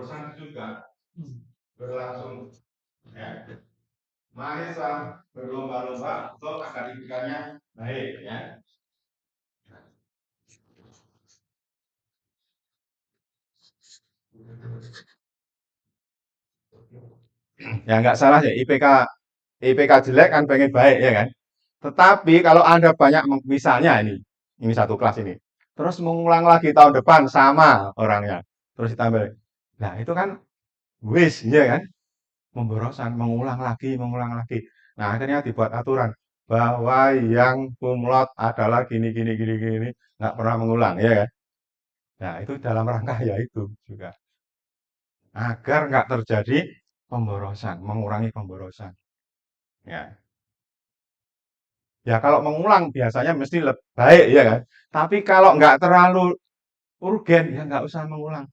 pemborosan juga berlangsung, ya. Mahasiswa berlomba-lomba untuk akademikanya baik, ya. Ya nggak salah ya, IPK jelek kan pengen baik ya kan. Tetapi kalau Anda banyak misalnya ini satu kelas ini, terus mengulang lagi tahun depan sama orangnya, terus ditambah. Nah, itu kan waste ya kan? Pemborosan, mengulang lagi, mengulang lagi. Nah, akhirnya dibuat aturan bahwa yang kumlot adalah gini gini gini gini, nggak pernah mengulang ya kan? Nah, itu dalam rangka ya itu juga agar nggak terjadi pemborosan, mengurangi pemborosan. Ya, ya kalau mengulang biasanya mesti lebih baik ya kan. Tapi kalau nggak terlalu urgen ya nggak usah mengulang.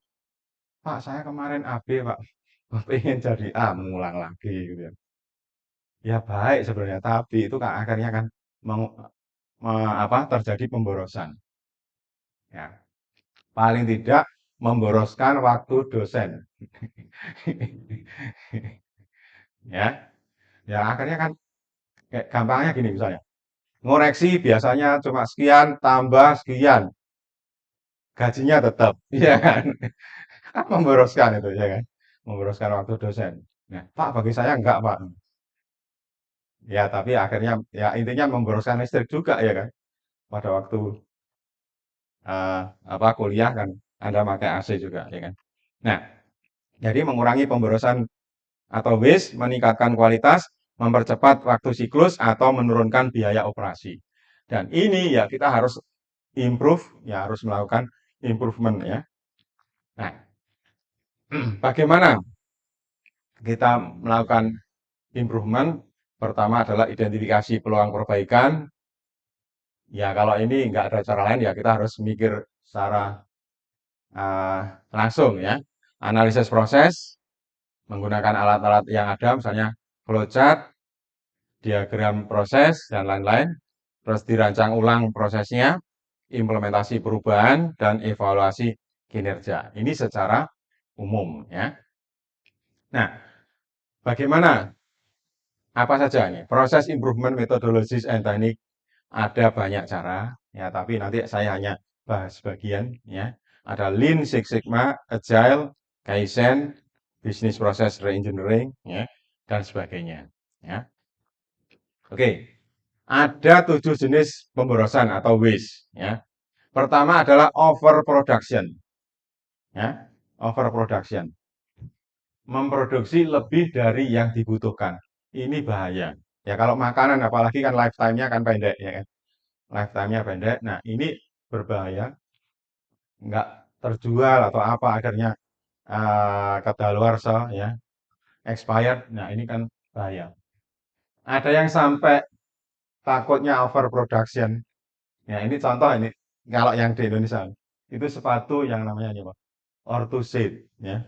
Pak, saya kemarin AB Pak, pengen jadi A, mengulang lagi gitu ya. Ya baik sebenarnya, tapi itu kan akhirnya kan terjadi pemborosan. Ya, paling tidak memboroskan waktu dosen. Ya, ya akhirnya kan kayak gampangnya gini misalnya. Ngoreksi biasanya cuma sekian tambah sekian, gajinya tetap, iya kan? Kan memboroskan itu ya kan? Memboroskan waktu dosen. Nah, Pak bagi saya enggak, Pak. Ya, tapi akhirnya ya intinya memboroskan listrik juga ya kan? Pada waktu kuliah kan Anda pakai AC juga ya kan? Nah, jadi mengurangi pemborosan atau waste, meningkatkan kualitas, mempercepat waktu siklus atau menurunkan biaya operasi. Dan ini ya kita harus improve, ya harus melakukan improvement ya. Nah, bagaimana kita melakukan improvement? Pertama adalah identifikasi peluang perbaikan. Ya kalau ini nggak ada cara lain ya kita harus mikir secara uh, langsung ya. Analisis proses menggunakan alat-alat yang ada, misalnya flowchart, diagram proses dan lain-lain. Terus dirancang ulang prosesnya, implementasi perubahan dan evaluasi kinerja. Ini secara umum ya. Nah, bagaimana? Apa saja ini? Proses improvement methodologies and technique ada banyak cara ya, tapi nanti saya hanya bahas bagian ya. Ada Lean Six Sigma, Agile, Kaizen, Business Process Reengineering ya, dan sebagainya ya. Oke. Ada 7 jenis pemborosan atau waste ya. Pertama adalah overproduction ya. Overproduction. Memproduksi lebih dari yang dibutuhkan. Ini bahaya. Ya kalau makanan apalagi kan lifetime-nya kan pendek ya kan. Lifetime-nya pendek. Nah, ini berbahaya. Nggak terjual atau apa akhirnya kadaluarsa ya, expired. Nah, ini kan bahaya. Ada yang sampai takutnya overproduction. Ya, ini contoh ini kalau yang di Indonesia itu sepatu yang namanya ini Pak, Orthoset ya.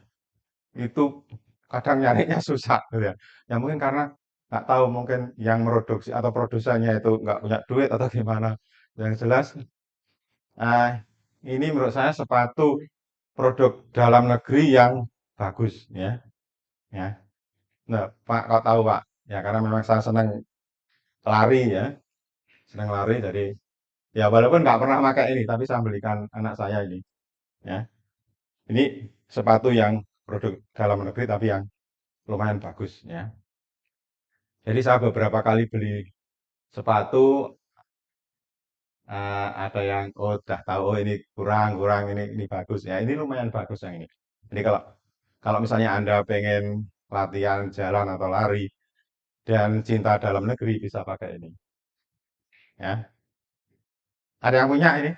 Itu kadang nyarinya susah gitu ya. Ya mungkin karena nggak tahu mungkin yang produksi atau produsennya itu nggak punya duit atau gimana. Yang jelas eh, ini menurut saya sepatu produk dalam negeri yang bagus ya. Ya. Nah, Pak kau tahu Pak, ya karena memang saya senang lari ya, senang lari jadi ya walaupun nggak pernah pakai ini, tapi saya belikan anak saya ini ya. Ini sepatu yang produk dalam negeri tapi yang lumayan bagus ya. Jadi saya beberapa kali beli sepatu, ada yang oh udah tahu oh ini kurang kurang ini bagus ya. Ini lumayan bagus yang ini. Jadi kalau kalau misalnya Anda pengen latihan jalan atau lari dan cinta dalam negeri bisa pakai ini ya. Ada yang punya ini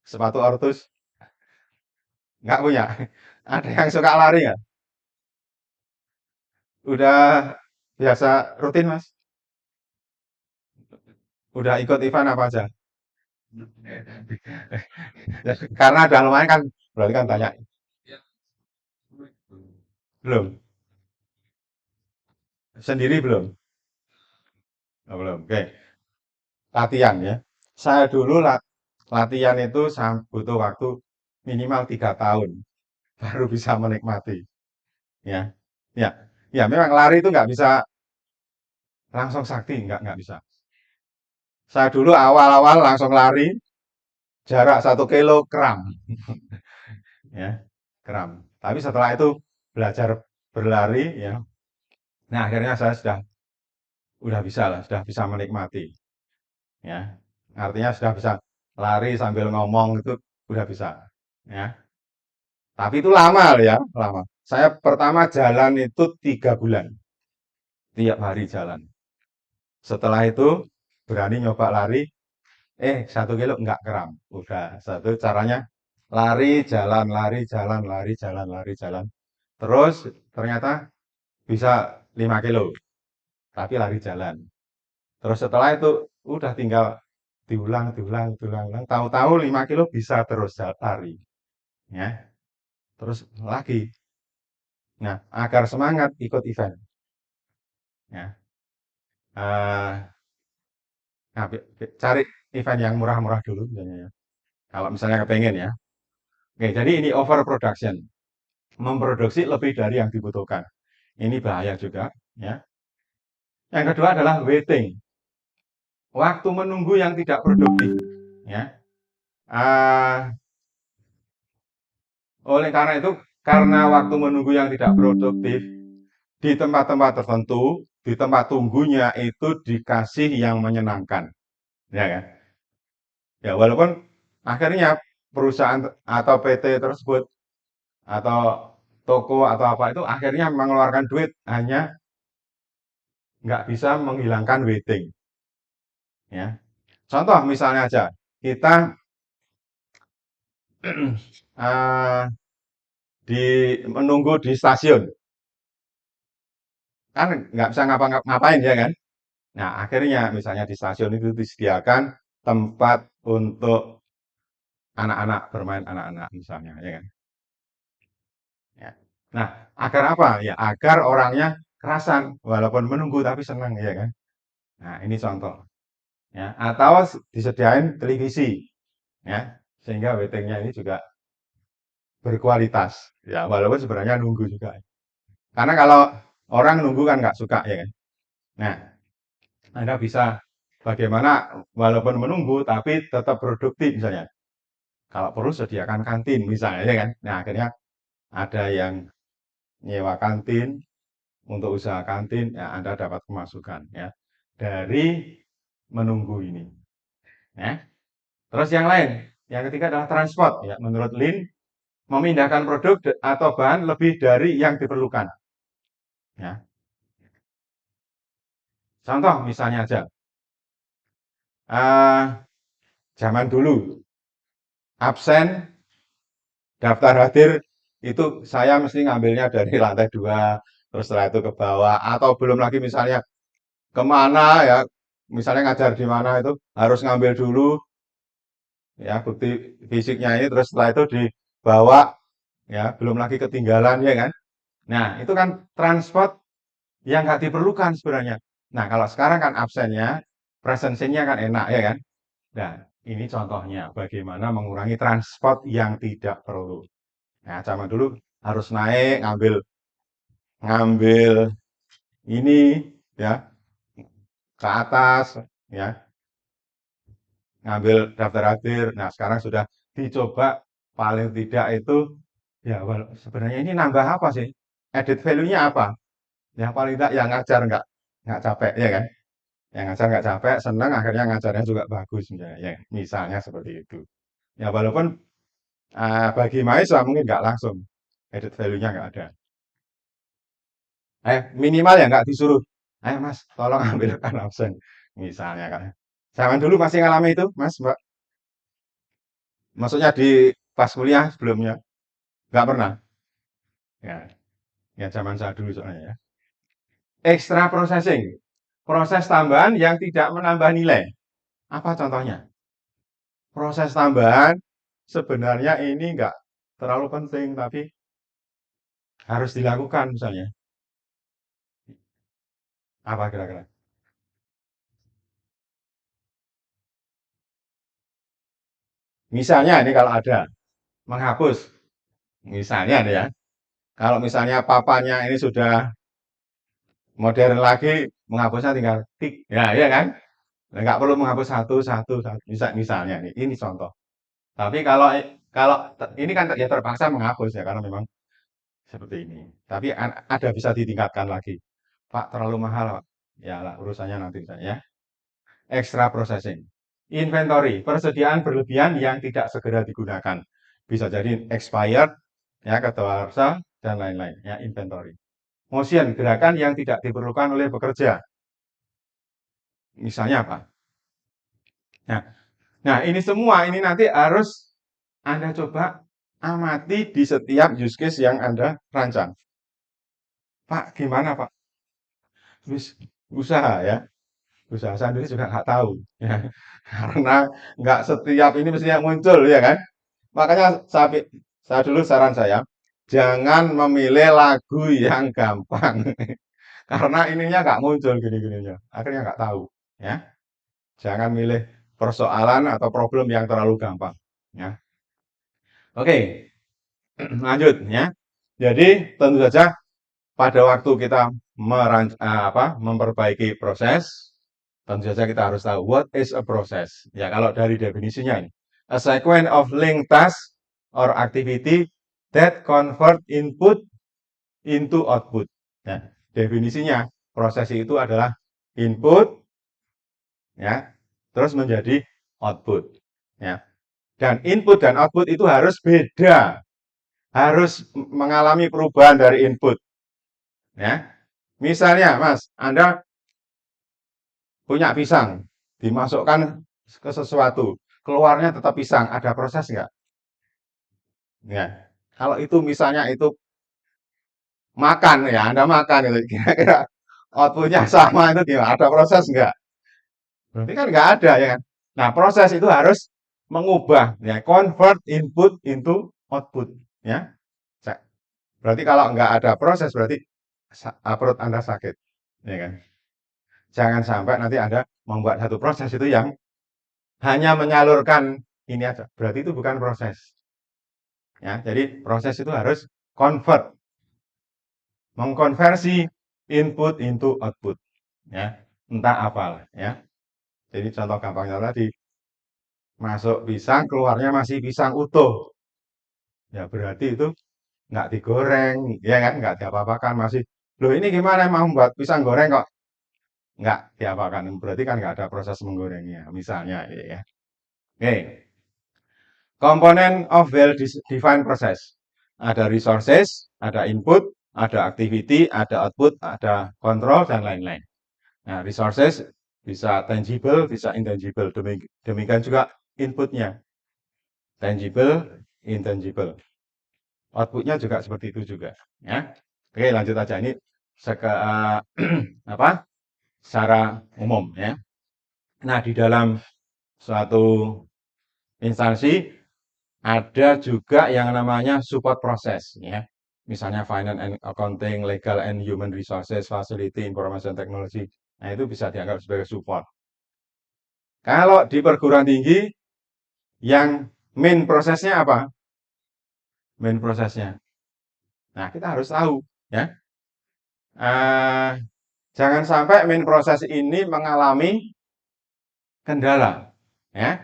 sepatu Ortus? Nggak punya. Ada yang suka lari nggak? Udah biasa rutin Mas? Udah ikut event apa aja? Karena udah lumayan kan, berarti kan banyak. Belum? Sendiri belum? Oh, belum. Oke. Latihan ya. Saya dulu latihan itu butuh waktu minimal 3 tahun baru bisa menikmati. Ya, ya, ya. Memang lari itu nggak bisa langsung sakti, nggak bisa. Saya dulu awal-awal langsung lari, jarak 1 kilo kram, ya, kram. Tapi setelah itu belajar berlari, ya. Nah, akhirnya saya udah bisa lah, sudah bisa menikmati, ya. Artinya sudah bisa lari sambil ngomong itu udah bisa, ya. Tapi itu lama ya, lama. Saya pertama jalan itu 3 bulan, tiap hari jalan. Setelah itu berani nyoba lari, 1 kilo nggak kram. Udah, satu caranya lari, jalan, lari, jalan, lari, jalan, lari, jalan. Terus ternyata bisa 5 kilo, tapi lari jalan. Terus setelah itu udah tinggal diulang, diulang, diulang, diulang. Tahu-tahu 5 kilo bisa terus lari. Ya, terus lagi. Nah, agar semangat ikut event. Ya, Eh, nah, cari event yang murah-murah dulu misalnya ya. Kalau misalnya kepengen ya. Oke, jadi ini overproduction. Memproduksi lebih dari yang dibutuhkan. Ini bahaya juga, ya. Yang kedua adalah waiting, waktu menunggu yang tidak produktif, ya. Ah, oleh karena itu, karena waktu menunggu yang tidak produktif di tempat-tempat tertentu, di tempat tunggunya itu dikasih yang menyenangkan, ya kan? Ya, walaupun akhirnya perusahaan atau PT tersebut atau toko atau apa itu akhirnya mengeluarkan duit hanya nggak bisa menghilangkan waiting, ya. Contoh misalnya aja, kita eh, menunggu di stasiun, kan nggak bisa ngapa-ngapain ya kan? Nah, akhirnya misalnya di stasiun itu disediakan tempat untuk anak-anak bermain anak-anak misalnya, ya kan? Ya. Nah, agar apa? Ya, agar orangnya kerasan, walaupun menunggu tapi senang, ya kan? Nah, ini contoh. Ya, atau disediain televisi, ya, sehingga waitingnya ini juga berkualitas. Ya, walaupun sebenarnya nunggu juga. Karena kalau orang nunggu kan nggak suka, ya kan? Nah, Anda bisa bagaimana walaupun menunggu tapi tetap produktif misalnya. Kalau perlu sediakan kantin misalnya, ya kan? Nah, akhirnya ada yang nyewa kantin untuk usaha kantin, ya Anda dapat pemasukan ya dari menunggu ini. Ya. Terus yang lain, yang ketiga adalah transport. Ya, menurut Lin, memindahkan produk atau bahan lebih dari yang diperlukan. Ya. Contoh misalnya aja, eh, zaman dulu absen daftar hadir itu saya mesti ngambilnya dari lantai 2, terus setelah itu ke bawah, atau belum lagi misalnya kemana ya, misalnya ngajar di mana itu harus ngambil dulu ya bukti fisiknya ini, terus setelah itu dibawa ya, belum lagi ketinggalan ya kan. Nah, itu kan transport yang nggak diperlukan sebenarnya. Nah, kalau sekarang kan absennya, presensinya kan enak ya kan. Nah, ini contohnya bagaimana mengurangi transport yang tidak perlu. Nah, zaman dulu harus naik, ngambil ngambil ini ya ke atas ya, ngambil daftar hadir. Nah, sekarang sudah dicoba paling tidak itu ya sebenarnya ini nambah apa sih? Added value-nya apa? Ya paling tidak yang ngajar nggak capek ya kan? Yang ngajar nggak capek, senang akhirnya ngajarnya juga bagus misalnya, ya, misalnya seperti itu. Ya walaupun bagi mahasiswa mungkin nggak langsung added value-nya nggak ada. Minimal ya nggak disuruh, ayo mas, tolong ambilkan absen, misalnya kan. Zaman dulu masih ngalami itu, mas, mbak. Maksudnya di pas kuliah sebelumnya, nggak pernah. Ya, ya zaman saya dulu soalnya ya. Extra processing, proses tambahan yang tidak menambah nilai. Apa contohnya? Proses tambahan sebenarnya ini nggak terlalu penting, tapi harus dilakukan misalnya. Apa kira-kira? Misalnya ini kalau ada. menghapus. Misalnya nih ya, kalau misalnya papanya ini sudah modern lagi, menghapusnya tinggal tik. Ya, iya kan? Nggak perlu menghapus satu, satu, satu. Misalnya nih, ini contoh. Tapi kalau kalau ini kan ya terpaksa menghapus ya, karena memang seperti ini. Tapi ada bisa ditingkatkan lagi. Pak, terlalu mahal, Pak. Ya lah, urusannya nanti ya. Extra processing. Inventory, persediaan berlebihan yang tidak segera digunakan. Bisa jadi expired, ya, kadaluarsa, dan lain-lain. Ya, inventory. Motion, gerakan yang tidak diperlukan oleh pekerja. Misalnya apa? Nah, nah ini semua ini nanti harus Anda coba amati di setiap use case yang Anda rancang. Pak, gimana Pak? Wis usaha ya. Usaha sendiri juga nggak tahu. Ya. Karena nggak setiap ini mestinya muncul ya kan. Makanya saya dulu saran saya, jangan memilih lagu yang gampang. Karena ininya nggak muncul gini-gininya. Akhirnya nggak tahu. Ya. Jangan milih persoalan atau problem yang terlalu gampang. Ya. Oke, lanjut ya. Jadi tentu saja pada waktu kita memperbaiki proses, tentu saja kita harus tahu what is a process. Ya, kalau dari definisinya ini, a sequence of linked tasks or activity that convert input into output. Ya, definisinya proses itu adalah input ya, terus menjadi output. Ya. Dan input dan output itu harus beda, harus mengalami perubahan dari input. Ya, misalnya, Mas, Anda punya pisang, dimasukkan ke sesuatu, keluarnya tetap pisang, ada proses nggak? Ya, kalau itu misalnya itu makan ya, Anda makan itu kira-kira outputnya sama itu gimana? Ada proses nggak? Berarti kan nggak ada ya kan? Nah, proses itu harus mengubah ya, convert input into output ya. Berarti kalau nggak ada proses berarti perut Anda sakit, ya kan? Jangan sampai nanti Anda membuat satu proses itu yang hanya menyalurkan ini aja. Berarti itu bukan proses. Ya, jadi proses itu harus convert, mengkonversi input into output. Ya, entah apalah. Ya, jadi contoh gampangnya tadi, masuk pisang, keluarnya masih pisang utuh. Ya berarti itu nggak digoreng, ya kan? Nggak diapa-apakan, masih. Loh ini gimana mau buat pisang goreng kok nggak diapakan? Berarti kan nggak ada proses menggorengnya, misalnya, ya. Oke, komponen of well-defined process. Ada resources, ada input, ada activity, ada output, ada control, dan lain-lain. Nah, resources bisa tangible, bisa intangible. Demikian juga inputnya. Tangible, intangible. Outputnya juga seperti itu juga. Ya. Oke, lanjut aja. Ini apa? Secara umum. Ya. Nah, di dalam suatu instansi ada juga yang namanya support process ya. Misalnya finance and accounting, legal and human resources, facility, information technology. Nah, itu bisa dianggap sebagai support. Kalau di perguruan tinggi yang main prosesnya apa? Main prosesnya. Nah, kita harus tahu ya. Eh, jangan sampai main proses ini mengalami kendala ya.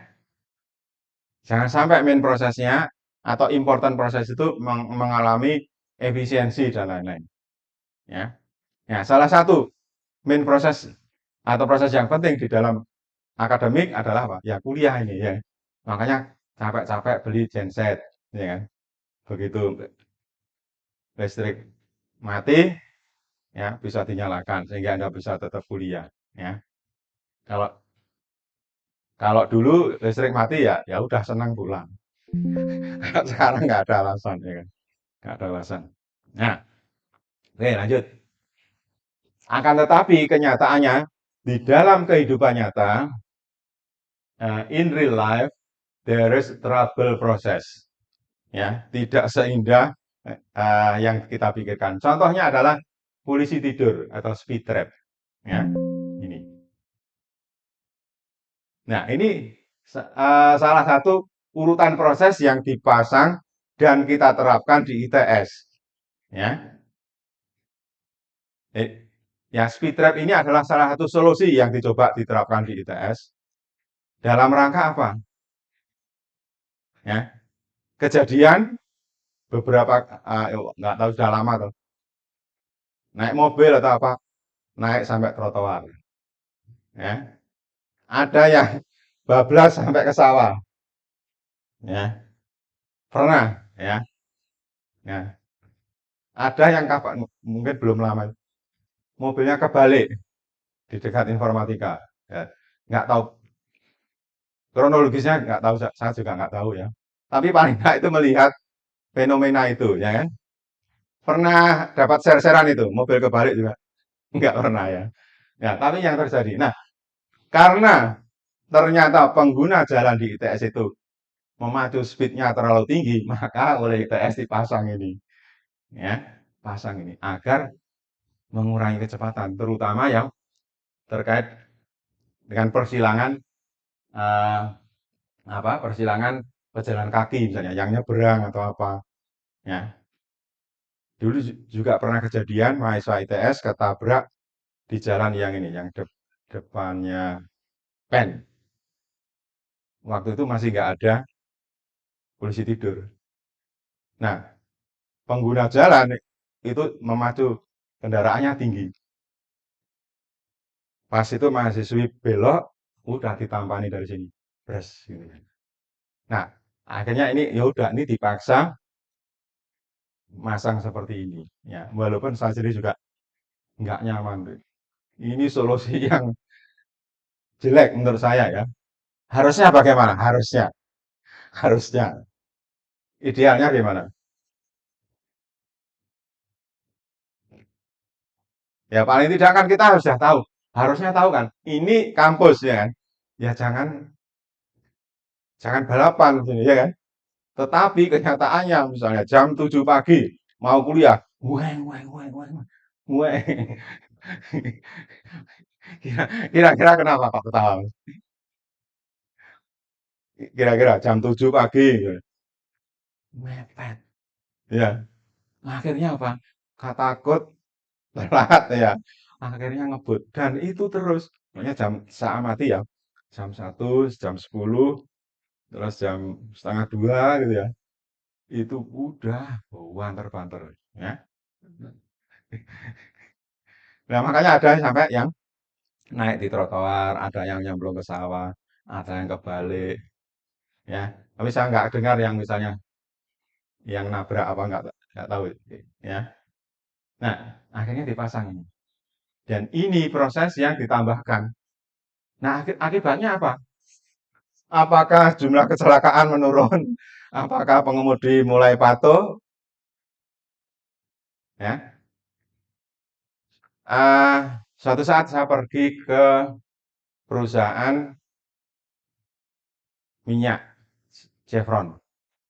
Jangan sampai main prosesnya atau important proses itu mengalami efisiensi dan lain-lain. Ya. Ya, salah satu main proses atau proses yang penting di dalam akademik adalah apa? Ya kuliah ini ya. Makanya capek-capek beli genset, ya kan? Begitu listrik mati, ya bisa dinyalakan sehingga Anda bisa tetap kuliah, ya. Kalau kalau dulu listrik mati ya ya udah senang pulang. Sekarang nggak ada alasan, ya kan? Nggak ada alasan. Nah, oke lanjut. Akan tetapi kenyataannya di dalam kehidupan nyata, in real life, there is trouble process. Ya, tidak seindah yang kita pikirkan. Contohnya adalah polisi tidur atau speed trap. Ya, ini. Nah, ini salah satu urutan proses yang dipasang dan kita terapkan di ITS. Ya, eh, ya speed trap ini adalah salah satu solusi yang dicoba diterapkan di ITS dalam rangka apa? Ya, kejadian beberapa nggak tahu sudah lama tuh naik mobil atau apa naik sampai trotoar, ya ada yang bablas sampai ke sawah, ya pernah, ya ada yang kapan mungkin belum lama mobilnya kebalik di dekat informatika, ya. Nggak tahu kronologisnya, nggak tahu, saya juga nggak tahu ya, tapi paling nggak itu melihat fenomena itu, ya kan. Pernah dapat share-sharean itu mobil kebalik juga nggak pernah ya. Ya, tapi yang terjadi, nah karena ternyata pengguna jalan di ITS itu memacu speednya terlalu tinggi, maka oleh ITS dipasang ini, ya, pasang ini agar mengurangi kecepatan, terutama yang terkait dengan persilangan eh, apa persilangan pejalan kaki misalnya, yang nyebrang atau apa, ya. Dulu juga pernah kejadian mahasiswa ITS ketabrak di jalan yang ini, yang depannya PEN. Waktu itu masih nggak ada polisi tidur. Nah, pengguna jalan itu memacu kendaraannya tinggi. Pas itu mahasiswi belok, udah ditampani dari sini. Bres, gitu. Nah, akhirnya ini ya udah ini dipaksa masang seperti ini. Ya, walaupun saya sendiri juga nggak nyaman. Ini solusi yang jelek menurut saya ya. Harusnya bagaimana? Harusnya. Idealnya gimana? Ya paling tidak kan kita harus sudah tahu. Harusnya tahu kan. Ini kampus ya kan. Ya jangan balapan sini ya kan. Tetapi kenyataannya misalnya jam 7 pagi mau kuliah, weng weng weng weng. Weng. Kira-kira kenapa Pak ketawa? Kira-kira jam 7 pagi, gitu. Mepet. Ya, akhirnya apa? Takut telat ya. Akhirnya ngebut dan itu terus. Makanya saya amati ya. Jam 1, jam 10, terus jam setengah 2 gitu ya. Itu udah banter-banter ya. Nah, makanya ada sampai yang naik di trotoar, ada yang nyemplung ke sawah, ada yang kebalik, ya. Tapi saya nggak dengar yang misalnya yang nabrak apa nggak tahu, ya. Nah, akhirnya dipasang ini. Dan ini proses yang ditambahkan. Nah, akibatnya apa? Apakah jumlah kecelakaan menurun? Apakah pengemudi mulai patuh? Ya, suatu saat saya pergi ke perusahaan minyak Chevron,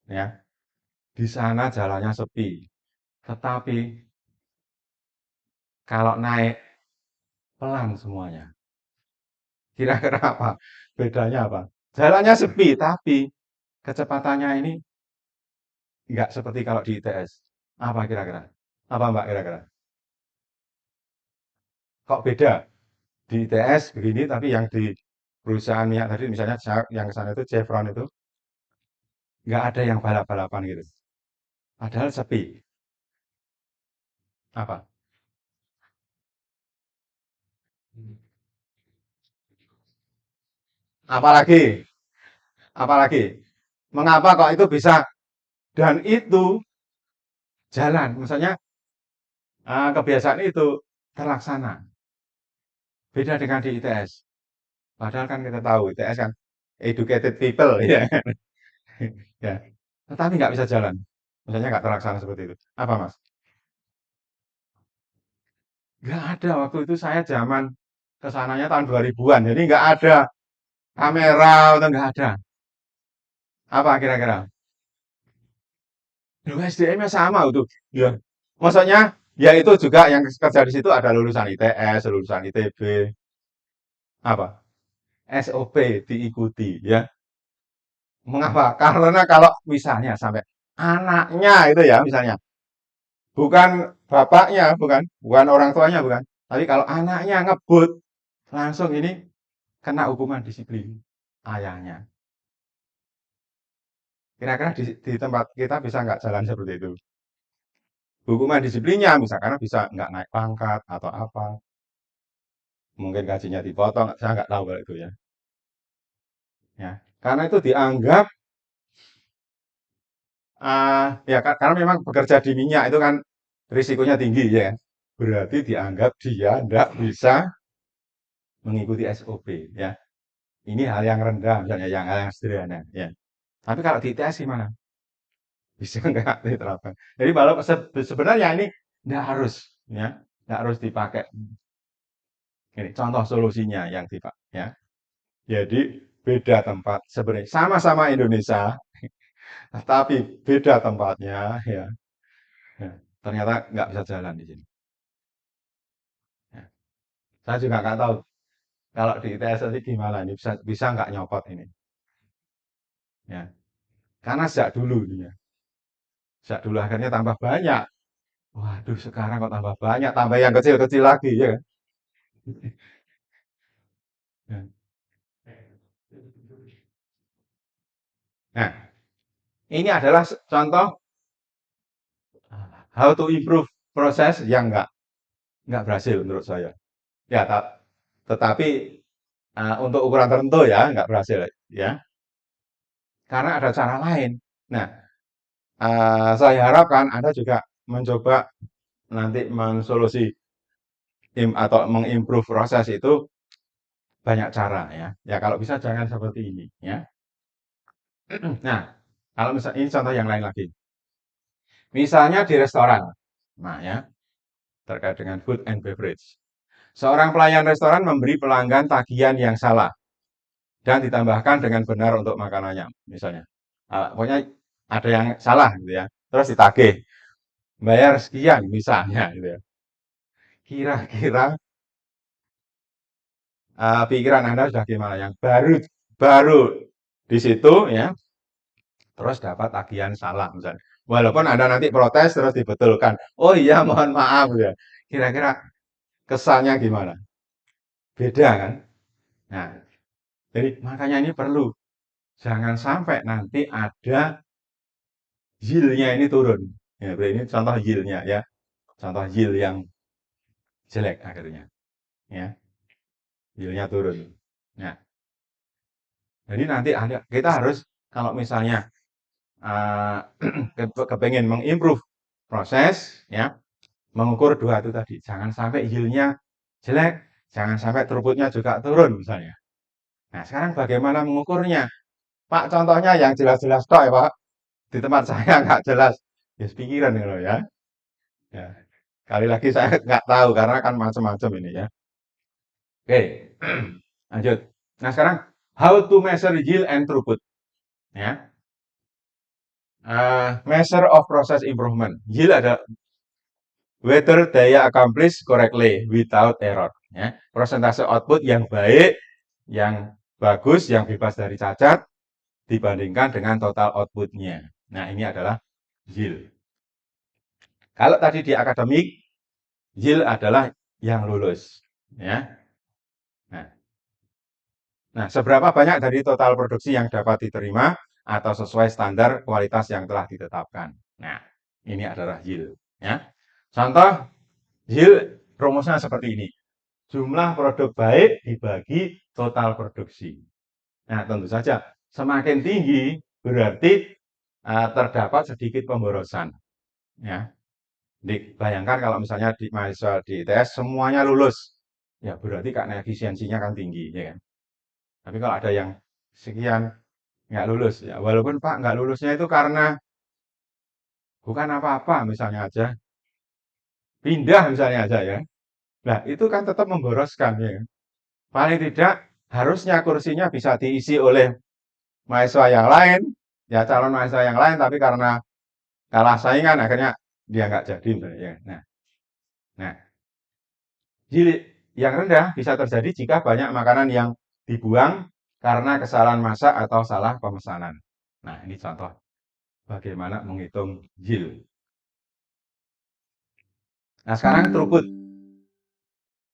ya. Di sana jalannya sepi, tetapi kalau naik pelan semuanya. Kira-kira apa? Bedanya apa? Jalannya sepi, tapi kecepatannya ini nggak seperti kalau di ITS. Apa kira-kira? Apa Mbak kira-kira? Kok beda? Di ITS begini, tapi yang di perusahaan minyak tadi, misalnya yang ke sana itu Chevron itu, nggak ada yang balap-balapan gitu. Padahal sepi. Apa? Apalagi? Apalagi? Mengapa kok itu bisa? Dan itu jalan, misalnya kebiasaan itu terlaksana. Beda dengan di ITS. Padahal kan kita tahu ITS kan educated people ya. Ya. Tetapi nggak bisa jalan. Misalnya nggak terlaksana seperti itu. Apa Mas? Nggak ada waktu itu saya zaman kesananya tahun 2000-an. Jadi nggak ada kamera atau nggak ada. Apa kira-kira? Loh, SDM-nya sama itu. Ya. Maksudnya ya itu juga yang kerja di situ ada lulusan ITS, lulusan ITB. Apa? SOP diikuti ya. Mengapa? Karena kalau misalnya sampai anaknya itu ya misalnya, bukan bapaknya, bukan, bukan orang tuanya, bukan. Tapi kalau anaknya ngebut, langsung ini kena hukuman disiplin ayahnya. Kira-kira di tempat kita bisa nggak jalan seperti itu? Hukuman disiplinnya, misalkan bisa nggak naik pangkat atau apa, mungkin gajinya dipotong, saya nggak tahu kalau itu ya. Ya, karena itu dianggap ya karena memang bekerja di minyak itu kan risikonya tinggi ya. Berarti dianggap dia tidak bisa mengikuti SOP ya. Ini hal yang rendah misalnya, yang hal yang sederhana ya. Tapi kalau di ITS gimana? Bisa nggak diterapkan? Jadi kalau sebenarnya ini nggak harus ya, nggak harus dipakai. Ini contoh solusinya yang tipe ya. Jadi beda tempat sebenarnya sama-sama Indonesia, tapi beda tempatnya ya. Ya. Ternyata nggak bisa jalan di sini. Ya. Saya juga nggak tahu kalau di ITS nanti gimana ini bisa bisa nggak nyopot ini. Ya. Karena sejak dulu akhirnya tambah banyak. Waduh, sekarang kok tambah banyak, tambah yang kecil-kecil lagi ya kan? Ya. Nah, ini adalah contoh how to improve proses yang nggak berhasil menurut saya. Ya, tetapi untuk ukuran tertentu ya nggak berhasil ya, karena ada cara lain. Nah, saya harapkan Anda juga mencoba nanti mensolusi atau mengimprove proses itu banyak cara ya. Ya kalau bisa jangan seperti ini ya. Nah, kalau misalnya ini contoh yang lain lagi. Misalnya di restoran. Nah ya, terkait dengan food and beverage. Seorang pelayan restoran memberi pelanggan tagihan yang salah dan ditambahkan dengan benar untuk makanannya, misalnya. Pokoknya ada yang salah gitu ya. Terus ditagih, bayar sekian misalnya gitu ya. Kira-kira pikiran Anda sudah gimana? Yang baru baru di situ ya, terus dapat tagihan salah misalnya. Walaupun Anda nanti protes terus dibetulkan. Oh iya, mohon maaf gitu ya. Kira-kira kesannya gimana? Beda kan? Nah, jadi makanya ini perlu. Jangan sampai nanti ada yield-nya ini turun. Ya, berarti ini contoh yield-nya ya. Contoh yield yang jelek akhirnya. Ya, yield-nya turun. Nah, jadi nanti kita harus kalau misalnya uh, kepengen mengimprove proses ya, mengukur dua itu tadi. Jangan sampai yield-nya jelek, jangan sampai throughput-nya juga turun misalnya. Nah, sekarang bagaimana mengukurnya? Pak, contohnya yang jelas-jelas tok ya, Pak. Di tempat saya nggak jelas. Ya, pikiran gitu ya. Ya, kali lagi saya nggak tahu karena kan macam-macam ini ya. Oke, lanjut. Nah, sekarang how to measure yield and throughput ya. Measure of process improvement. Yield ada whether daya accomplish correctly without error ya. Persentase output yang baik, yang bagus, yang bebas dari cacat dibandingkan dengan total outputnya. Nah, ini adalah yield. Kalau tadi di akademik, yield adalah yang lulus ya. Nah, seberapa banyak dari total produksi yang dapat diterima atau sesuai standar kualitas yang telah ditetapkan. Nah, ini adalah yield. Ya. Contoh yield rumusnya seperti ini. Jumlah produk baik dibagi total produksi. Nah, tentu saja semakin tinggi berarti terdapat sedikit pemborosan. Ya. Bayangkan kalau misalnya di mahasiswa di ITS semuanya lulus, ya berarti karena efisiensinya kan tinggi, ya kan? Tapi kalau ada yang sekian nggak lulus, ya walaupun Pak nggak lulusnya itu karena bukan apa-apa misalnya aja, pindah misalnya aja ya. Nah itu kan tetap memboroskan ya kan? Paling tidak harusnya kursinya bisa diisi oleh mahasiswa yang lain, ya calon mahasiswa yang lain, tapi karena kalah saingan akhirnya dia nggak jadi misalnya ya. Nah, jilid yang rendah bisa terjadi jika banyak makanan yang dibuang karena kesalahan masak atau salah pemesanan. Nah, ini contoh. bagaimana menghitung yield. Nah, sekarang throughput.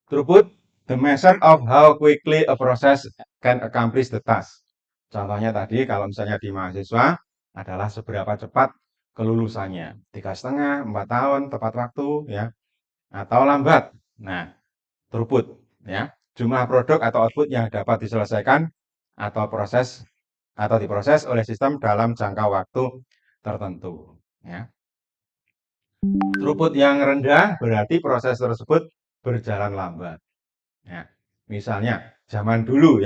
Throughput, the measure of how quickly a process can accomplish the task. Contohnya tadi, kalau misalnya di mahasiswa, adalah seberapa cepat kelulusannya. 3,5, 4 tahun, tepat waktu, ya, atau lambat. Nah, throughput, ya, jumlah produk atau output yang dapat diselesaikan atau diproses oleh sistem dalam jangka waktu tertentu. Ya. Throughput yang rendah berarti proses tersebut berjalan lambat. Ya. Misalnya, zaman dulu,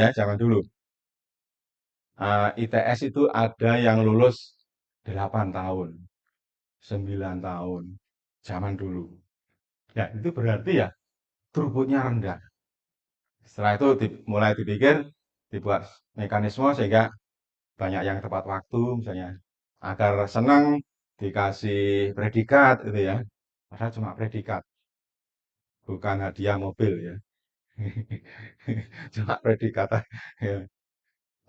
ITS itu ada yang lulus 8 tahun, 9 tahun, zaman dulu. Ya, itu berarti ya throughputnya rendah. Setelah itu mulai dipikir, dibuat mekanisme sehingga banyak yang tepat waktu, misalnya agar senang dikasih predikat itu ya. Padahal cuma predikat, bukan hadiah mobil ya. Cuma predikat. Ya.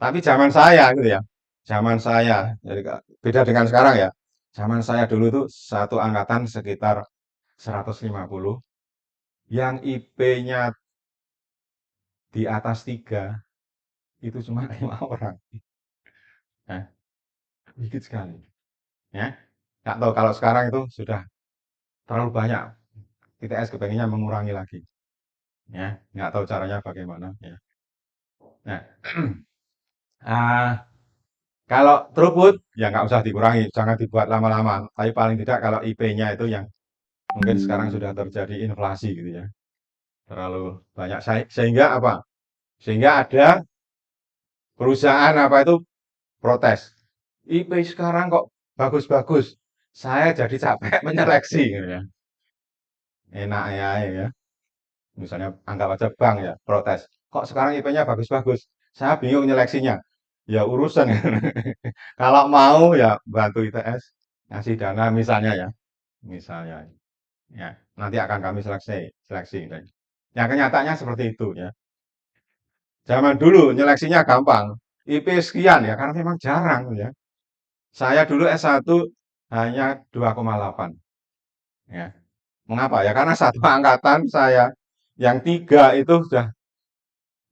Tapi zaman saya gitu ya. Zaman saya, jadi beda dengan sekarang ya. Zaman saya dulu tuh satu angkatan sekitar 150, yang IP-nya di atas 3 itu cuma 5 orang. Nah, sedikit sekali. Ya, nggak tahu kalau sekarang itu sudah terlalu banyak. ITS kepengennya mengurangi lagi. Ya, nggak tahu caranya bagaimana. Ya. Nah, ah, kalau throughput ya nggak usah dikurangi, jangan dibuat lama-lama. Tapi paling tidak kalau IP-nya itu yang mungkin sekarang sudah terjadi inflasi gitu ya, terlalu banyak. Sehingga apa? Sehingga ada perusahaan apa itu protes. IP sekarang kok bagus-bagus. Saya jadi capek menyeleksi gitu ya. Enak ya. Misalnya anggap aja bank ya, protes. Kok sekarang IP-nya bagus-bagus? Saya bingung nyeleksinya. Ya urusan. Kalau mau ya bantu ITS ngasih dana misalnya ya. Misalnya ya, nanti akan kami seleksi. Ya kenyataannya seperti itu ya. Zaman dulu nyeleksinya gampang. IP sekian ya karena memang jarang ya. Saya dulu S1 hanya 2,8 ya. Mengapa ya? Karena satu angkatan saya yang 3 itu sudah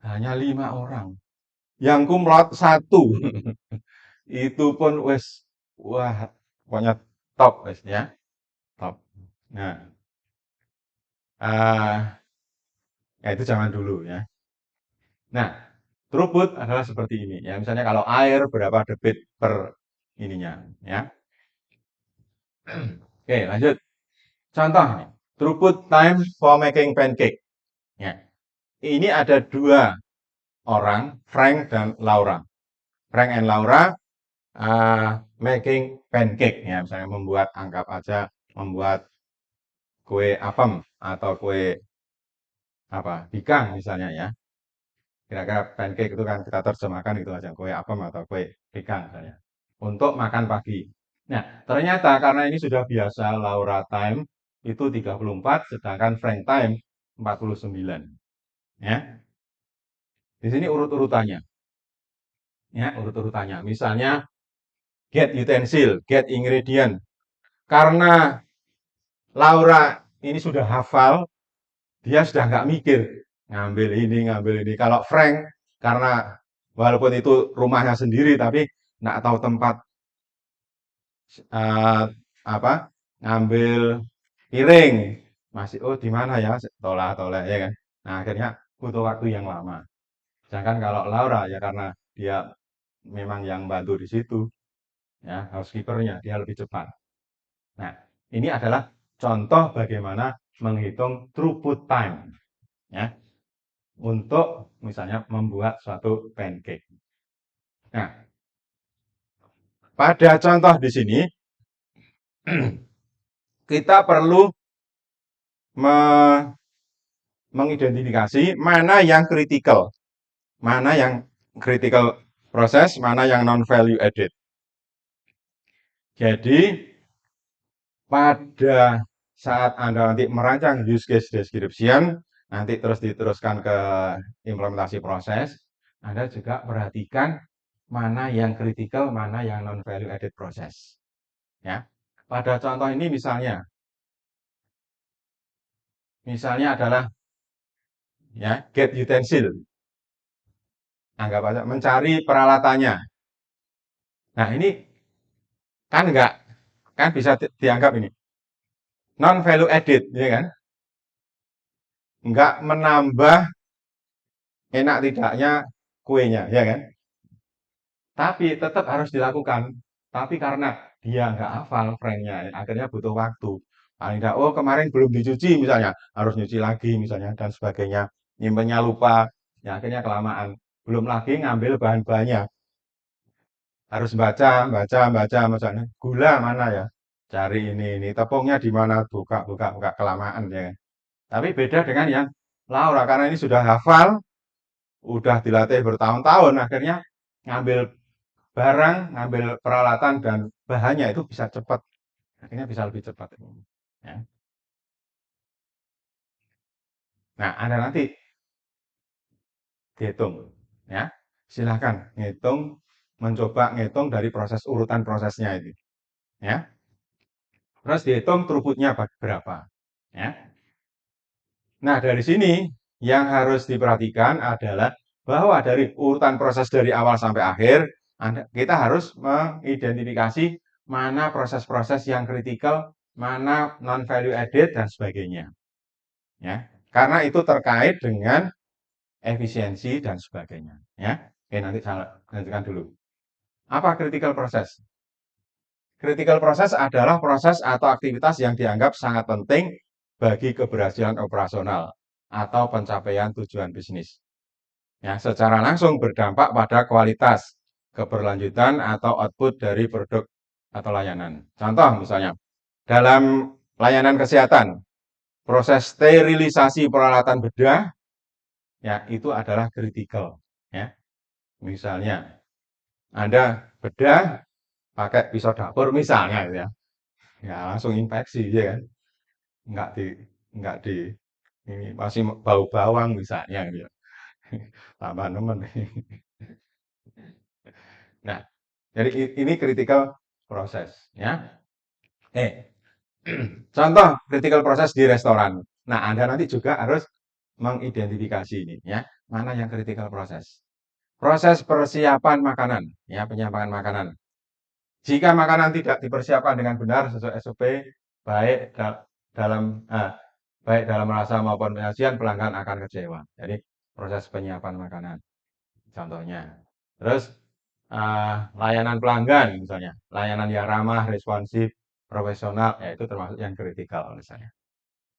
hanya 5 orang. Yang kumlot 1. Itu pun wes wah pokoknya top wes ya. Top. Nah, ya itu zaman dulu ya. Nah, throughput adalah seperti ini ya. Misalnya kalau air berapa debit per ininya ya. Oke, lanjut. Contoh ini, throughput time for making pancake. Ya. Ini ada dua orang, Frank dan Laura. Frank and Laura making pancake ya, misalnya membuat anggap aja membuat kue apem atau kue apa bikang misalnya ya. Kira-kira pancake itu kan kita terjemahkan itu aja kue apem atau kue bikang misalnya. Untuk makan pagi. Nah, ternyata karena ini sudah biasa Laura time itu 34, sedangkan Frank time 49. Ya. Di sini urut-urutannya. Ya, urut-urutannya. Misalnya get utensil, get ingredient. Karena Laura ini sudah hafal, dia sudah nggak mikir ngambil ini. Kalau Frank, karena walaupun itu rumahnya sendiri, tapi nggak tahu tempat eh, apa ngambil piring, masih oh di mana ya, tolak ya kan. Nah akhirnya butuh waktu yang lama. Sedangkan kalau Laura ya karena dia memang yang bantu di situ, ya housekeepernya dia lebih cepat. Nah ini adalah contoh bagaimana menghitung throughput time, ya untuk misalnya membuat suatu pancake. Nah, pada contoh di sini kita perlu me mengidentifikasi mana yang critical proses, mana yang non value added. Jadi pada saat Anda nanti merancang use case description, nanti terus diteruskan ke implementasi proses, Anda juga perhatikan mana yang critical, mana yang non value added proses. Ya. Pada contoh ini misalnya adalah ya get utensil. Anggap aja mencari peralatannya. Nah, ini kan enggak kan bisa dianggap ini non value added, ya kan? Enggak menambah enak tidaknya kuenya, ya kan? Tapi tetap harus dilakukan. Tapi karena dia nggak hafal frame-nya, akhirnya butuh waktu. Paling nggak, oh kemarin belum dicuci misalnya, harus nyuci lagi misalnya, dan sebagainya. Nyimpennya lupa, ya akhirnya kelamaan. Belum lagi ngambil bahan-bahannya. Harus baca, baca, baca, misalnya. Gula mana ya? Cari ini. Tepungnya di mana? Buka, buka, buka, kelamaan ya kan? Tapi beda dengan yang Laura, karena ini sudah hafal, udah dilatih bertahun-tahun, akhirnya ngambil barang, ngambil peralatan dan bahannya itu bisa cepat. Akhirnya bisa lebih cepat. Ya. Nah, Anda nanti dihitung. Ya. Silahkan ngitung, mencoba ngitung dari proses urutan prosesnya itu. Ya. Terus dihitung throughputnya berapa. Ya. Nah, dari sini yang harus diperhatikan adalah bahwa dari urutan proses dari awal sampai akhir, kita harus mengidentifikasi mana proses-proses yang kritikal, mana non-value added, dan sebagainya. Ya, karena itu terkait dengan efisiensi dan sebagainya. Ya, oke nanti saya lanjutkan dulu. Apa critical process? Critical process adalah proses atau aktivitas yang dianggap sangat penting bagi keberhasilan operasional atau pencapaian tujuan bisnis. Ya, secara langsung berdampak pada kualitas, keberlanjutan atau output dari produk atau layanan. Contoh misalnya, dalam layanan kesehatan, proses sterilisasi peralatan bedah ya itu adalah kritikal ya. Misalnya, Anda bedah pakai pisau dapur misalnya gitu ya. Ya langsung infeksi ya kan. Enggak di ini masih bau bawang misalnya gitu ya. Tambah nemen. Nah, jadi ini critical proses ya. Contoh critical proses di restoran. Nah, Anda nanti juga harus mengidentifikasi ini ya, mana yang critical proses. Proses persiapan makanan, ya, penyiapan makanan. Jika makanan tidak dipersiapkan dengan benar sesuai SOP, baik dalam baik dalam rasa maupun penyajian, pelanggan akan kecewa. Jadi proses penyiapan makanan, contohnya. Terus layanan pelanggan misalnya, layanan yang ramah, responsif, profesional, ya itu termasuk yang kritikal misalnya.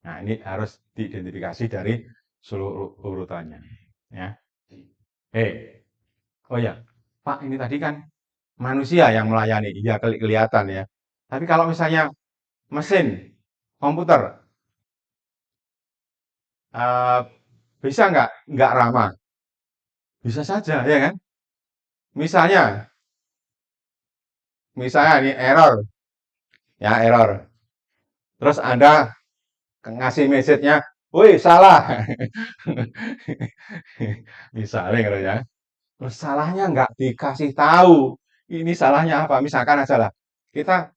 Nah, ini harus diidentifikasi dari seluruh urutannya. Ya. Oh ya, Pak, ini tadi kan manusia yang melayani, iya kelihatan ya. Tapi kalau misalnya mesin, komputer, eh, bisa nggak ramah? Bisa saja, ya kan? Misalnya, misalnya ini error, ya error. Terus Anda ngasih message-nya, woi salah. Misalnya gitu ya. Terus salahnya nggak dikasih tahu. Ini salahnya apa? Misalkan aja lah. Kita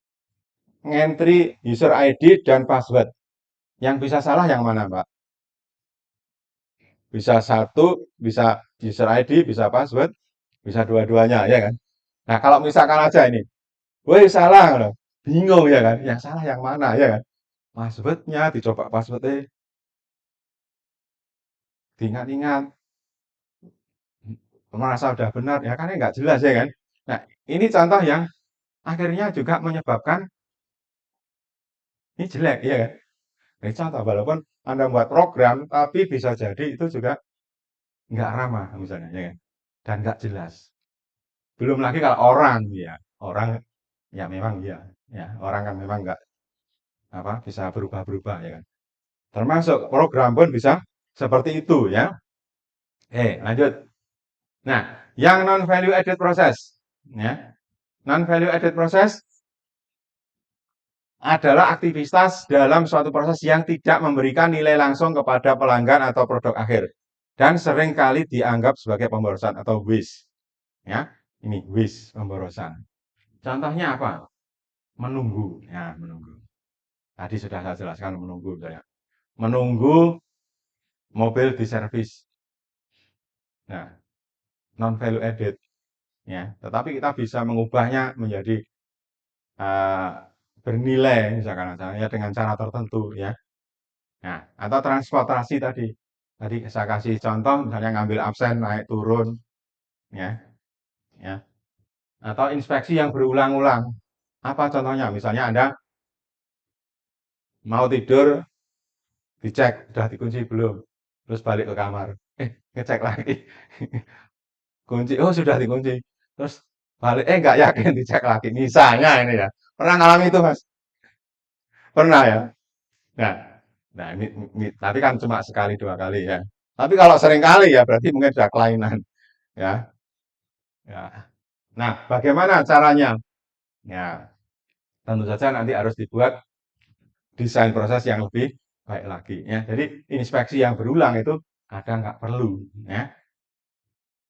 ngentri user ID dan password. Yang bisa salah yang mana, Mbak? Bisa satu, bisa user ID, bisa password, bisa dua-duanya, ya kan? Nah, kalau misalkan aja ini, woi salah, loh. Bingung ya kan? Yang salah yang mana, ya kan? Passwordnya, dicoba passwordnya, diingat-ingat, merasa udah benar, ya kan nggak jelas ya kan? Nah, ini contoh yang akhirnya juga menyebabkan ini jelek, ya kan? Ini contoh, walaupun Anda buat program, tapi bisa jadi itu juga nggak ramah misalnya, ya kan? Dan nggak jelas. Belum lagi kalau orang, ya, orang ya memang ya orang kan memang nggak apa bisa berubah-berubah ya kan. Termasuk program pun bisa seperti itu ya. Lanjut. Nah, yang non value added proses, ya, non value added proses adalah aktivitas dalam suatu proses yang tidak memberikan nilai langsung kepada pelanggan atau produk akhir dan seringkali dianggap sebagai pemborosan atau waste. Ya, ini waste pemborosan. Contohnya apa? menunggu. Ya, menunggu. Tadi sudah saya jelaskan menunggu misalnya. Menunggu mobil diservis. Nah, non value added ya. Tetapi kita bisa mengubahnya menjadi eh, bernilai misalkan ya dengan cara tertentu ya. Nah, atau transportasi tadi. Tadi saya kasih contoh misalnya ngambil absen naik turun ya, ya. Atau inspeksi yang berulang-ulang. Apa contohnya? Misalnya Anda mau tidur, dicek sudah dikunci belum, terus balik ke kamar, ngecek lagi, kunci, oh sudah dikunci, terus balik, nggak yakin dicek lagi, misalnya ini ya, pernah ngalami itu mas, pernah ya, nah, nah ini tapi kan cuma sekali dua kali ya, tapi kalau sering kali ya berarti mungkin sudah kelainan ya, ya. Nah bagaimana caranya? Ya tentu saja nanti harus dibuat desain proses yang lebih baik lagi ya. Jadi inspeksi yang berulang itu kadang nggak perlu ya.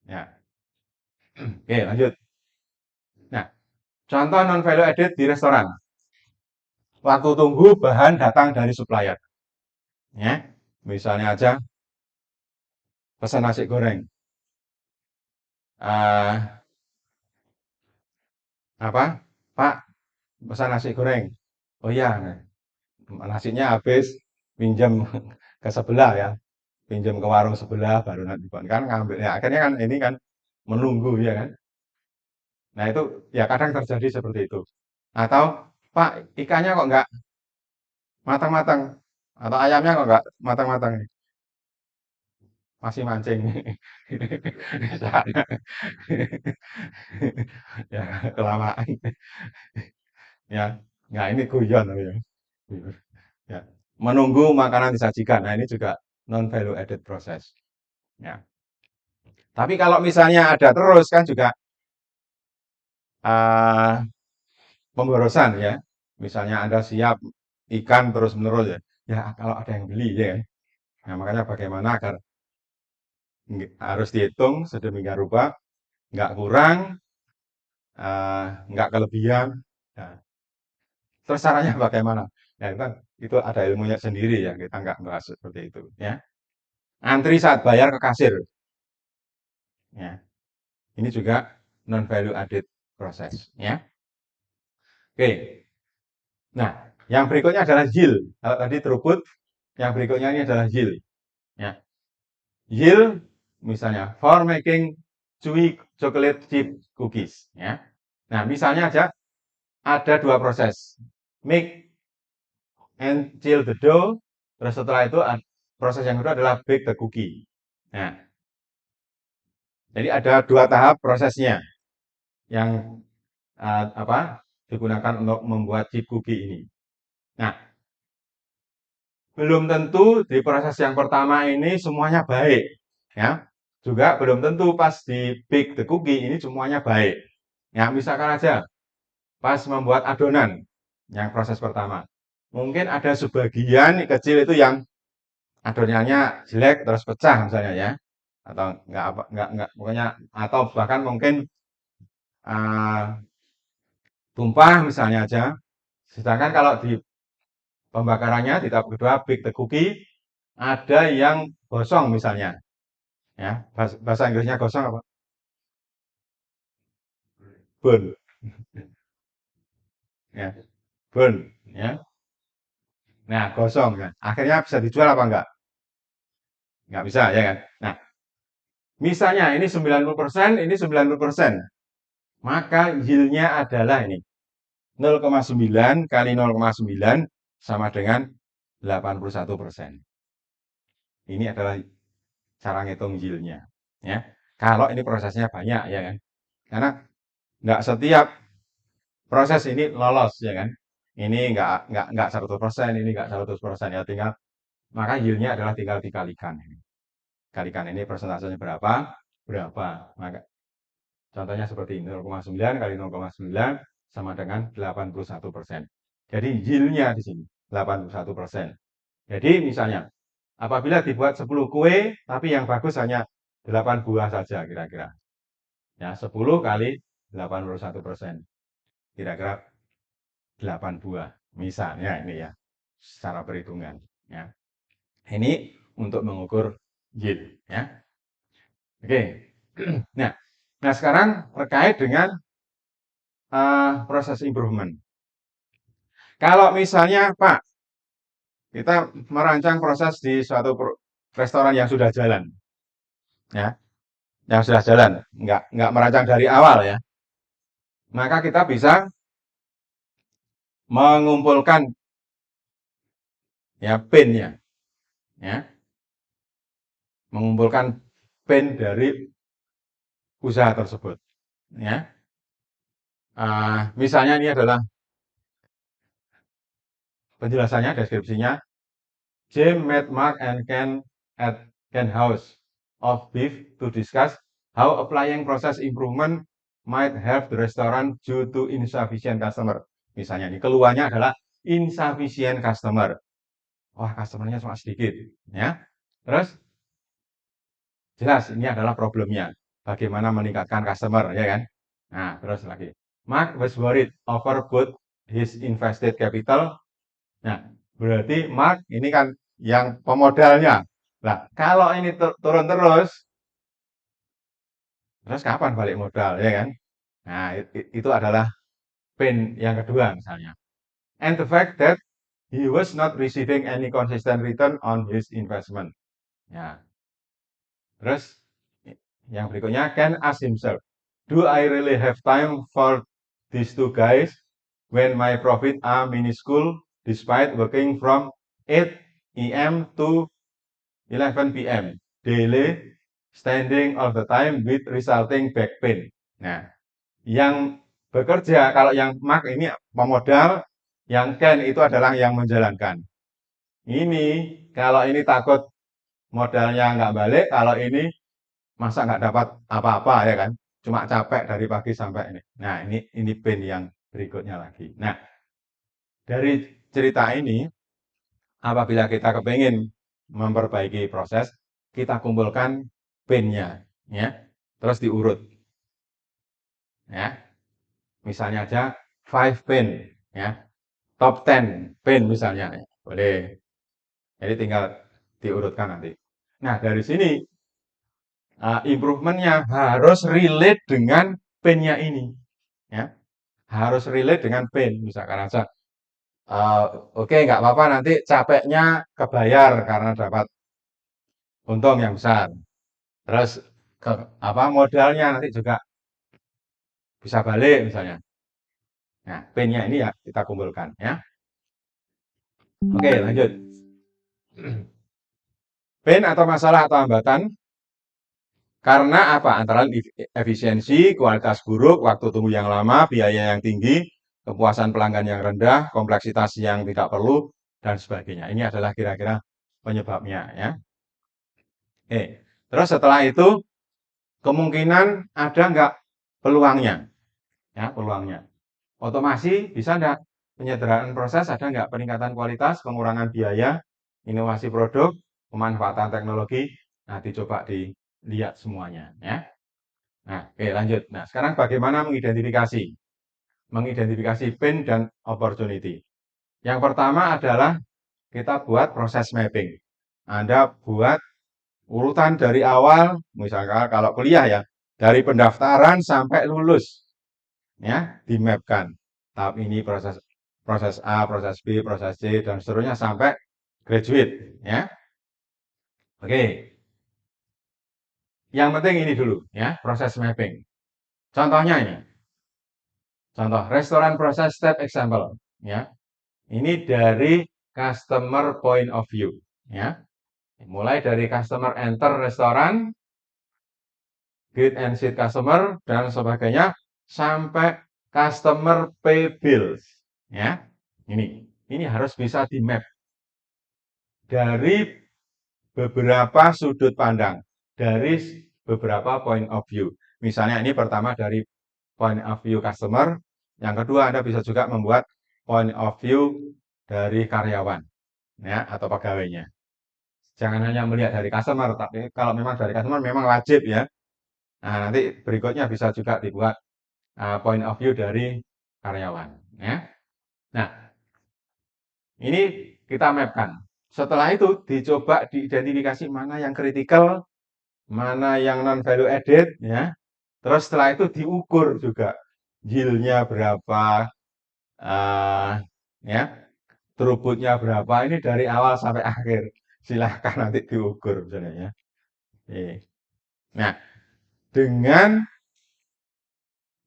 Ya, oke lanjut. Nah, contoh non value added di restoran. Waktu tunggu bahan datang dari supplier. Ya, misalnya aja pesan nasi goreng. Ah, apa? Pak, pesan nasi goreng. Oh iya, nasinya habis, pinjam ke sebelah ya, pinjam ke warung sebelah baru nanti kan ngambil. Ya, akhirnya kan ini kan menunggu ya kan. Nah itu ya kadang terjadi seperti itu. Atau Pak, ikannya kok nggak matang-matang? Atau ayamnya kok nggak matang-matang? Masih mancing. Misalnya. Ya, kelamaan. Ya, nggak ini guyon tapi ya. Ya. Menunggu makanan disajikan. Nah, ini juga non value added proses. Ya. Tapi kalau misalnya ada terus kan juga eh, pemborosan ya. Misalnya Anda siap ikan terus menerus ya. Ya, kalau ada yang beli ya. Nah, makanya bagaimana agar harus dihitung sedemikian rupa, nggak kurang, nggak kelebihan. Nah, terus caranya bagaimana? Ya, itu ada ilmunya sendiri ya, kita nggak bahas seperti itu. Ya, antri saat bayar ke kasir. Ya, ini juga non value added proses. Ya, oke. Nah, yang berikutnya adalah yield. Kalau tadi throughput, yang berikutnya ini adalah yield. Ya, yield misalnya for making chewy chocolate chip cookies. Ya, nah misalnya aja ada dua proses, make and chill the dough. Terus setelah itu proses yang kedua adalah bake the cookie. Nah, jadi ada dua tahap prosesnya yang apa digunakan untuk membuat chip cookie ini. Nah, belum tentu di proses yang pertama ini semuanya baik, ya. Juga belum tentu pas di bake the cookie ini semuanya baik. Ya, misalkan aja pas membuat adonan yang proses pertama. Mungkin ada sebagian kecil itu yang adonannya jelek terus pecah misalnya ya. Atau enggak apa enggak pokoknya atau bahkan mungkin uh, tumpah misalnya aja. Sedangkan kalau di pembakarannya di tahap kedua bake the cookie ada yang gosong misalnya ya bahasa Inggrisnya gosong apa burn ya burn ya nah gosong kan akhirnya bisa dijual apa enggak bisa ya kan nah misalnya ini 90% ini 90% maka yieldnya adalah ini 0,9 kali 0,9 sama dengan 81%. Ini adalah cara ngitung yieldnya ya kalau ini prosesnya banyak ya kan karena nggak setiap proses ini lolos ya kan. Ini nggak 100%, ini nggak 100% ya tinggal maka yieldnya adalah tinggal dikalikan. Kalikan ini persentasenya berapa? Berapa? Maka contohnya seperti ini 0,9 kali 0,9 sama dengan 81%. Jadi yieldnya di sini 81%. Jadi misalnya apabila dibuat 10 kue tapi yang bagus hanya 8 buah saja kira-kira. Ya, 10 kali 81%. Kira-kira 8 buah. Misalnya ini ya, secara perhitungan. Ya. Ini untuk mengukur yield. Ya. Oke. Nah, nah sekarang terkait dengan proses improvement. Kalau misalnya Pak, kita merancang proses di suatu restoran yang sudah jalan, ya, yang sudah jalan, nggak merancang dari awal ya, maka kita bisa mengumpulkan ya PIN-nya, ya, mengumpulkan PIN dari usaha tersebut, ya. Misalnya ini adalah penjelasannya, deskripsinya. Jim met Mark and Ken at Ken House of Beef to discuss how applying process improvement might help the restaurant due to insufficient customer. Misalnya ini keluarnya adalah insufficient customer. Wah, customernya cuma sedikit, ya. Terus jelas ini adalah problemnya. Bagaimana meningkatkan customer, ya kan? Nah, terus lagi. Mark was worried over both his invested capital. Nah, berarti Mark ini kan yang pemodalnya. Nah, kalau ini turun terus kapan balik modal, ya kan? Nah, itu adalah pain yang kedua misalnya. And the fact that he was not receiving any consistent return on his investment. Ya, terus yang berikutnya can ask himself, do I really have time for these two guys when my profit are minuscule despite working from 8 a.m. to 11 p.m. daily, standing all the time with resulting back pain. Nah, yang bekerja, kalau yang Mark ini pemodal, yang Ken itu adalah yang menjalankan. Ini, kalau ini takut modalnya nggak balik, kalau ini masa nggak dapat apa-apa ya kan? Cuma capek dari pagi sampai ini. Nah, ini pain yang berikutnya lagi. Nah, dari cerita ini, apabila kita kepingin memperbaiki proses, kita kumpulkan pain-nya, ya, terus diurut, ya. Misalnya aja 5 pain, ya, top 10 pain misalnya, boleh. Jadi tinggal diurutkan nanti. Nah, dari sini improvement-nya harus relate dengan pain-nya ini, ya. Harus relate dengan pain. Misalkan aja, oke, nggak apa-apa nanti capeknya kebayar karena dapat untung yang besar. Terus ke apa modalnya nanti juga bisa balik misalnya. Nah, pain-nya ini ya kita kumpulkan ya. Oke, lanjut. Pain atau masalah atau hambatan karena apa? Antara efisiensi, kualitas buruk, waktu tunggu yang lama, biaya yang tinggi, kepuasan pelanggan yang rendah, kompleksitas yang tidak perlu, dan sebagainya. Ini adalah kira-kira penyebabnya ya. Oke. Terus setelah itu kemungkinan ada nggak peluangnya? Ya, peluangnya. Otomasi bisa nggak? Penyederhanaan proses ada nggak? Peningkatan kualitas, pengurangan biaya, inovasi produk, pemanfaatan teknologi. Nah, dicoba dilihat semuanya ya. Nah, oke lanjut. Nah, sekarang bagaimana mengidentifikasi? Mengidentifikasi pain dan opportunity. Yang pertama adalah kita buat proses mapping. Anda buat urutan dari awal, misalkan kalau kuliah ya, dari pendaftaran sampai lulus, ya, dimapkan. Tahap ini proses proses A, proses B, proses C, dan seterusnya sampai graduate, ya. Oke, yang penting ini dulu, ya, proses mapping. Contohnya ini, contoh restoran proses step example, ya. Ini dari customer point of view, ya. Mulai dari customer enter restoran, greet and seat customer dan sebagainya sampai customer pay bills, ya. Ini harus bisa di map dari beberapa sudut pandang, dari beberapa point of view. Misalnya ini pertama dari point of view customer, yang kedua Anda bisa juga membuat point of view dari karyawan, ya, atau pegawainya. Jangan hanya melihat dari customer, tapi kalau memang dari customer memang wajib ya. Nah, nanti berikutnya bisa juga dibuat point of view dari karyawan, ya. Nah, ini kita mapkan. Setelah itu dicoba diidentifikasi mana yang kritikal, mana yang non value added, ya. Terus setelah itu diukur juga yield-nya berapa, eh, ya, throughput-nya berapa. Ini dari awal sampai akhir. Silahkan nanti diukur misalnya ya. Nah, dengan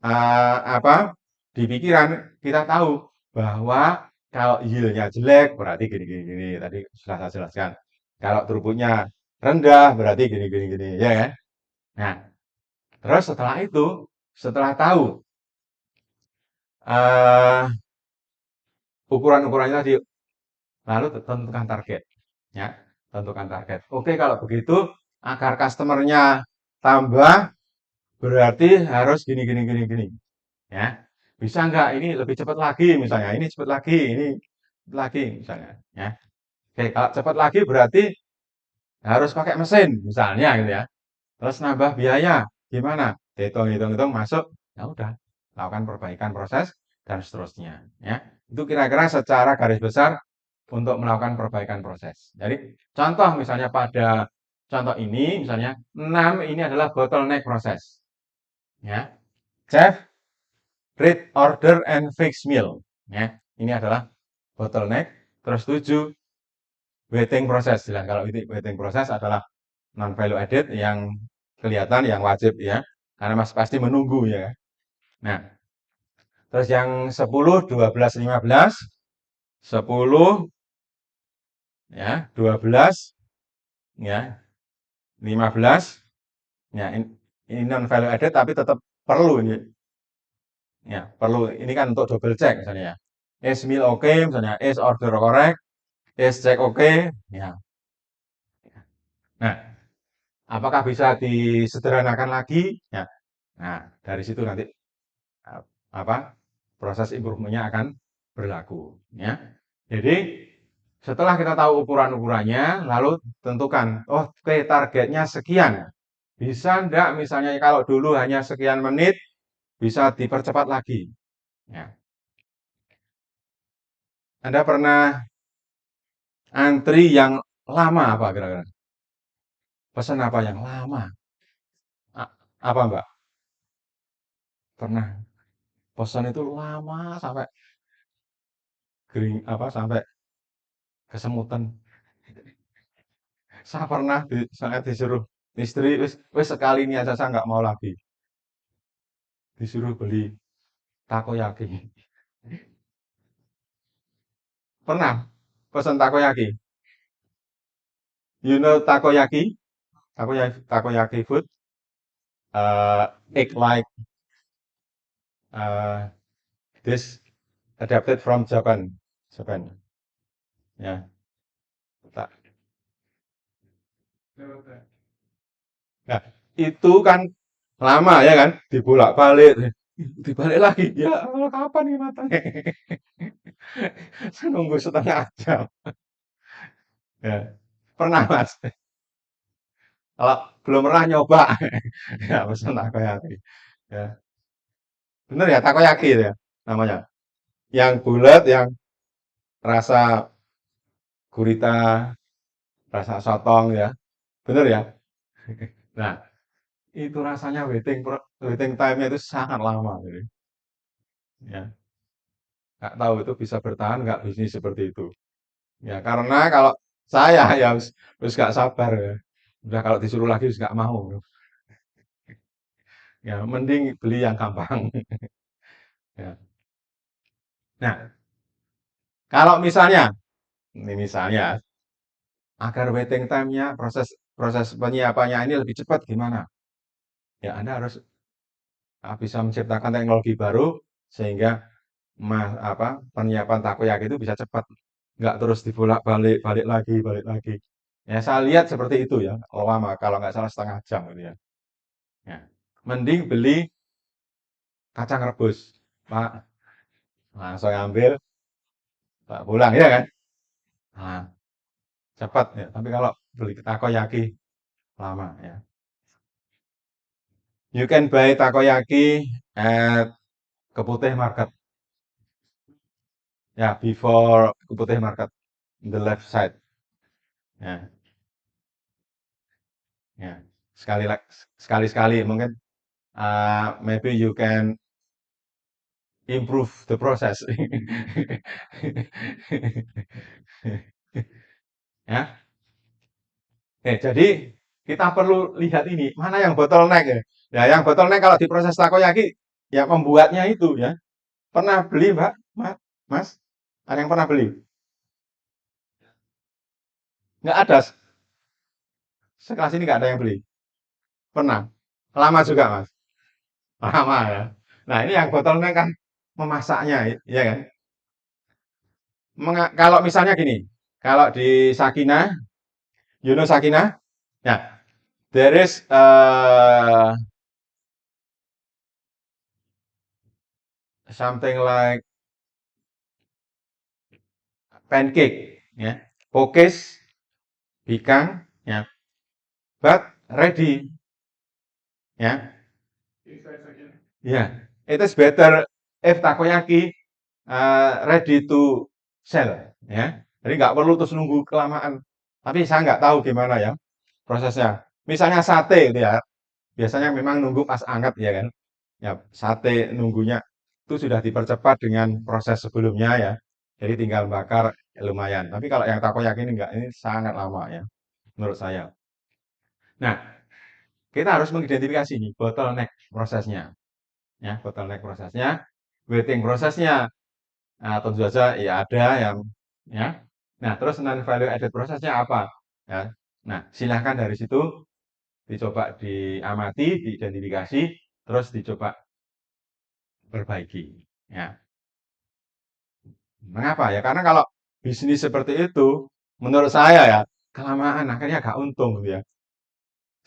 apa di pikiran kita tahu bahwa kalau yield-nya jelek berarti gini gini gini tadi sudah saya jelaskan. Kalau throughput-nya rendah berarti gini gini gini ya kan. Nah, terus setelah itu setelah tahu eh ukuran-ukurannya tadi lalu tentukan target ya, tentukan target. Oke, kalau begitu agar customernya tambah berarti harus gini gini gini gini ya. Bisa nggak ini lebih cepat lagi misalnya, ini cepat lagi, ini cepat lagi misalnya ya. Oke, kalau cepat lagi berarti harus pakai mesin misalnya gitu ya. Terus nambah biaya gimana? Hitung-hitung masuk, ya udah lakukan perbaikan proses dan seterusnya ya. Itu kira-kira secara garis besar untuk melakukan perbaikan proses. Jadi contoh misalnya pada contoh ini misalnya 6 ini adalah bottleneck proses ya. Chef, read order and fix meal ya. Ini adalah bottleneck. Terus 7 waiting proses. Jelas kalau itu waiting proses adalah non value added yang kelihatan yang wajib ya. Karena Mas pasti menunggu ya. Nah, terus yang 10, 12, 15, 10 ya, 12 ya, 15 ya ini non value added tapi tetap perlu ini. Ya, perlu ini kan untuk double check misalnya ya. Is meal oke okay, misalnya, is order correct, is check oke, okay, ya. Nah, apakah bisa disederhanakan lagi? Ya. Nah, dari situ nanti apa proses improvementnya akan berlaku ya. Jadi setelah kita tahu ukuran-ukurannya, lalu tentukan, oh oke targetnya sekian. Bisa enggak misalnya kalau dulu hanya sekian menit, bisa dipercepat lagi. Ya. Anda pernah antri yang lama apa kira-kira? Pesan apa yang lama? Apa Mbak? Pernah pesan itu lama sampai kering apa sampai kesemutan. Saya pernah saya disuruh istri, wis sekali ini aja saya nggak mau lagi. Disuruh beli takoyaki. Pernah pesan takoyaki. You know takoyaki? Takoyaki food. Egg like uh, this adapted from Japan. Japan. Ya. Tak. Nah, itu kan lama ya kan? Dibolak-balik. Dibalik lagi. Ya, Allah, kapan nih matangnya? Saya nunggu setengah jam. Ya. Pernah Mas. Kalau belum pernah nyoba, ya pesan takoyaki. Ya. Bener ya takoyaki itu ya namanya. Yang bulat, yang rasa gurita, rasa sotong ya. Bener ya? Nah, itu rasanya waiting time-nya itu sangat lama. Gitu. Ya, nggak tahu itu bisa bertahan nggak bisnis seperti itu. Ya, karena kalau saya ya harus nggak sabar ya. Udah kalau disuruh lagi harus nggak mau. Ya, mending beli yang gampang. Ya. Nah, kalau misalnya, ini misalnya agar waiting time-nya proses proses penyiapannya ini lebih cepat gimana? Ya, Anda harus bisa menciptakan teknologi baru sehingga penyiapan takoyaki itu bisa cepat, nggak terus dibolak-balik, balik lagi. Ya, saya lihat seperti itu ya, lama kalau nggak salah setengah jam gitu ya. Ya. Mending beli kacang rebus, Pak, langsung ambil, Pak pulang ya kan? Nah, cepat ya. Tapi kalau beli takoyaki lama ya. You can buy takoyaki at Keputih Market Ya, before putih market, the left side. Ya, ya. Sekali-sekali mungkin maybe you can improve the process. Ya, jadi kita perlu lihat ini, mana yang bottleneck ya. Ya, yang bottleneck kalau di proses takoyaki, ya membuatnya itu ya. Pernah beli, Mbak? Mas? Ada yang pernah beli? Nggak ada. Sekelas ini nggak ada yang beli. Pernah. Lama juga, Mas. Lama ya. Nah, ini yang bottleneck kan memasaknya, ya kan? Kalau misalnya gini, kalau di Sakinah, you know Sakinah? Ya, there is something like pancake, ya, pokes, bikang, ya, but ready, ya, ya. It is better if takoyaki ready to sell, ya. Jadi nggak perlu terus nunggu kelamaan. Tapi saya nggak tahu gimana ya prosesnya. Misalnya sate itu ya, biasanya memang nunggu pas anget ya kan. Ya, sate nunggunya itu sudah dipercepat dengan proses sebelumnya ya. Jadi tinggal bakar ya lumayan. Tapi kalau yang takoyaki ini enggak, ini sangat lama ya menurut saya. Nah, kita harus mengidentifikasi nih bottleneck prosesnya. Ya, bottleneck prosesnya, waiting prosesnya. Nah, tentu saja ya ada yang ya. Nah, terus non value added prosesnya apa? Ya. Nah, silahkan dari situ dicoba diamati, diidentifikasi, terus dicoba perbaiki. Ya. Mengapa ya? Karena kalau bisnis seperti itu, menurut saya ya, kelamaan akhirnya gak untung gitu ya.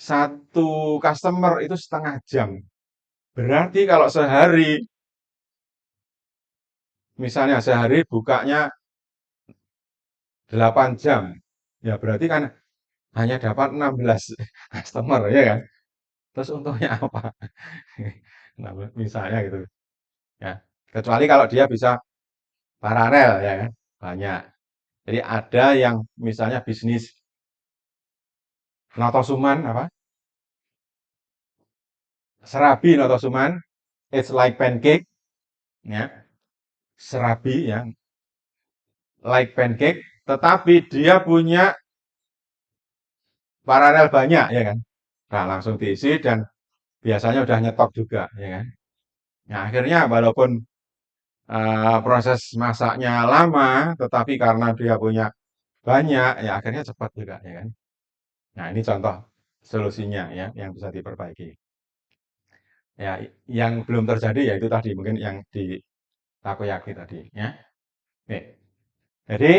Satu customer itu setengah jam. Berarti kalau sehari, misalnya sehari bukanya 8 jam, ya berarti kan hanya dapat 16 customer, ya kan? Terus untungnya apa? Nah, misalnya gitu, ya. Kecuali kalau dia bisa paralel, ya kan? Banyak. Jadi ada yang misalnya bisnis notosuman apa? Serabi notosuman, it's like pancake, ya. Serabi ya, like pancake, tetapi dia punya paralel banyak ya kan. Nah, langsung diisi dan biasanya udah nyetok juga ya kan. Nah, akhirnya walaupun proses masaknya lama, tetapi karena dia punya banyak, ya akhirnya cepat juga ya kan. Nah, ini contoh solusinya ya yang bisa diperbaiki. Ya, yang belum terjadi ya itu tadi mungkin yang di takoyaki tadi ya. Oke. Jadi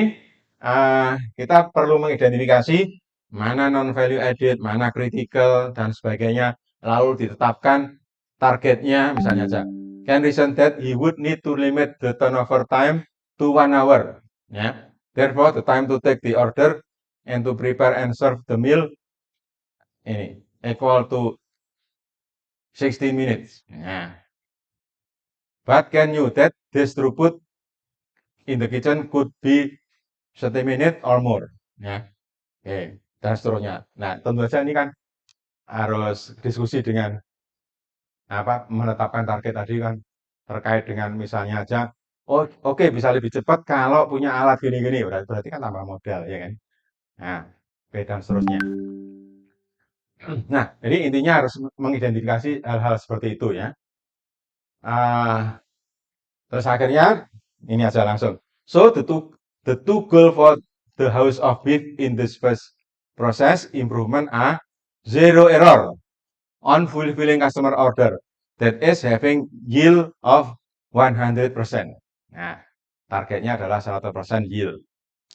kita perlu mengidentifikasi mana non value added, mana critical dan sebagainya, lalu ditetapkan targetnya, misalnya aja. Can reason that he would need to limit the turnover time to 1 hour. Ya. Therefore, the time to take the order and to prepare and serve the meal ini equal to 16 minutes. Nah, but can you that this throughput in the kitchen could be 30 minutes or more? Ya. Oke, dan seterusnya. Nah, tentu saja ini kan harus diskusi dengan apa menetapkan target tadi kan terkait dengan misalnya aja, oh oke bisa lebih cepat kalau punya alat gini-gini, berarti kan tambah modal ya kan. Nah, oke dan seterusnya. Nah, jadi intinya harus mengidentifikasi hal-hal seperti itu ya. Ah, terus akhirnya ini aja langsung. So the two goal for the house of beef in this first process improvement are zero error on fulfilling customer order. That is having yield of 100%. Nah, targetnya adalah 100% yield.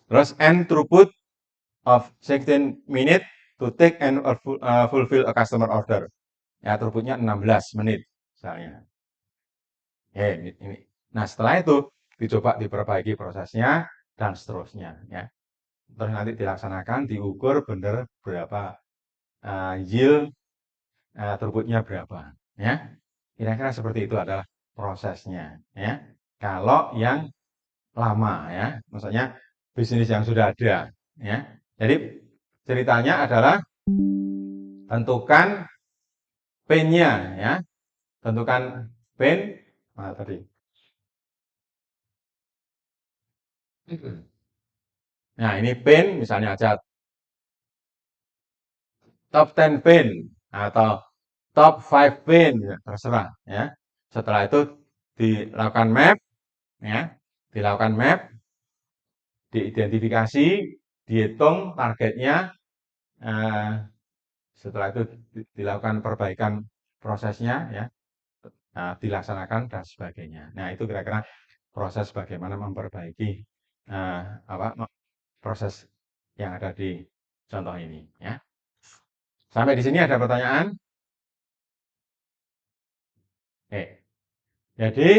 Terus and throughput of 16 minute to take and fulfill a customer order. Ya, throughputnya 16 menit misalnya. Ini. Nah, setelah itu dicoba diperbaiki prosesnya dan seterusnya ya. Terus nanti dilaksanakan, diukur benar berapa yield, throughputnya berapa ya. Kira-kira seperti itu adalah prosesnya ya. Kalau yang lama ya, maksudnya bisnis yang sudah ada ya. Jadi ceritanya adalah tentukan pain-nya ya, tentukan pain mana tadi. Nah, ini pain misalnya aja top 10 pain atau top 5 pain ya, terserah ya. Setelah itu dilakukan map ya, dilakukan map, diidentifikasi, dihitung targetnya, eh, setelah itu dilakukan perbaikan prosesnya ya, dilaksanakan dan sebagainya. Nah, itu kira-kira proses bagaimana memperbaiki apa proses yang ada di contoh ini ya. Sampai di sini ada pertanyaan? Oke. Jadi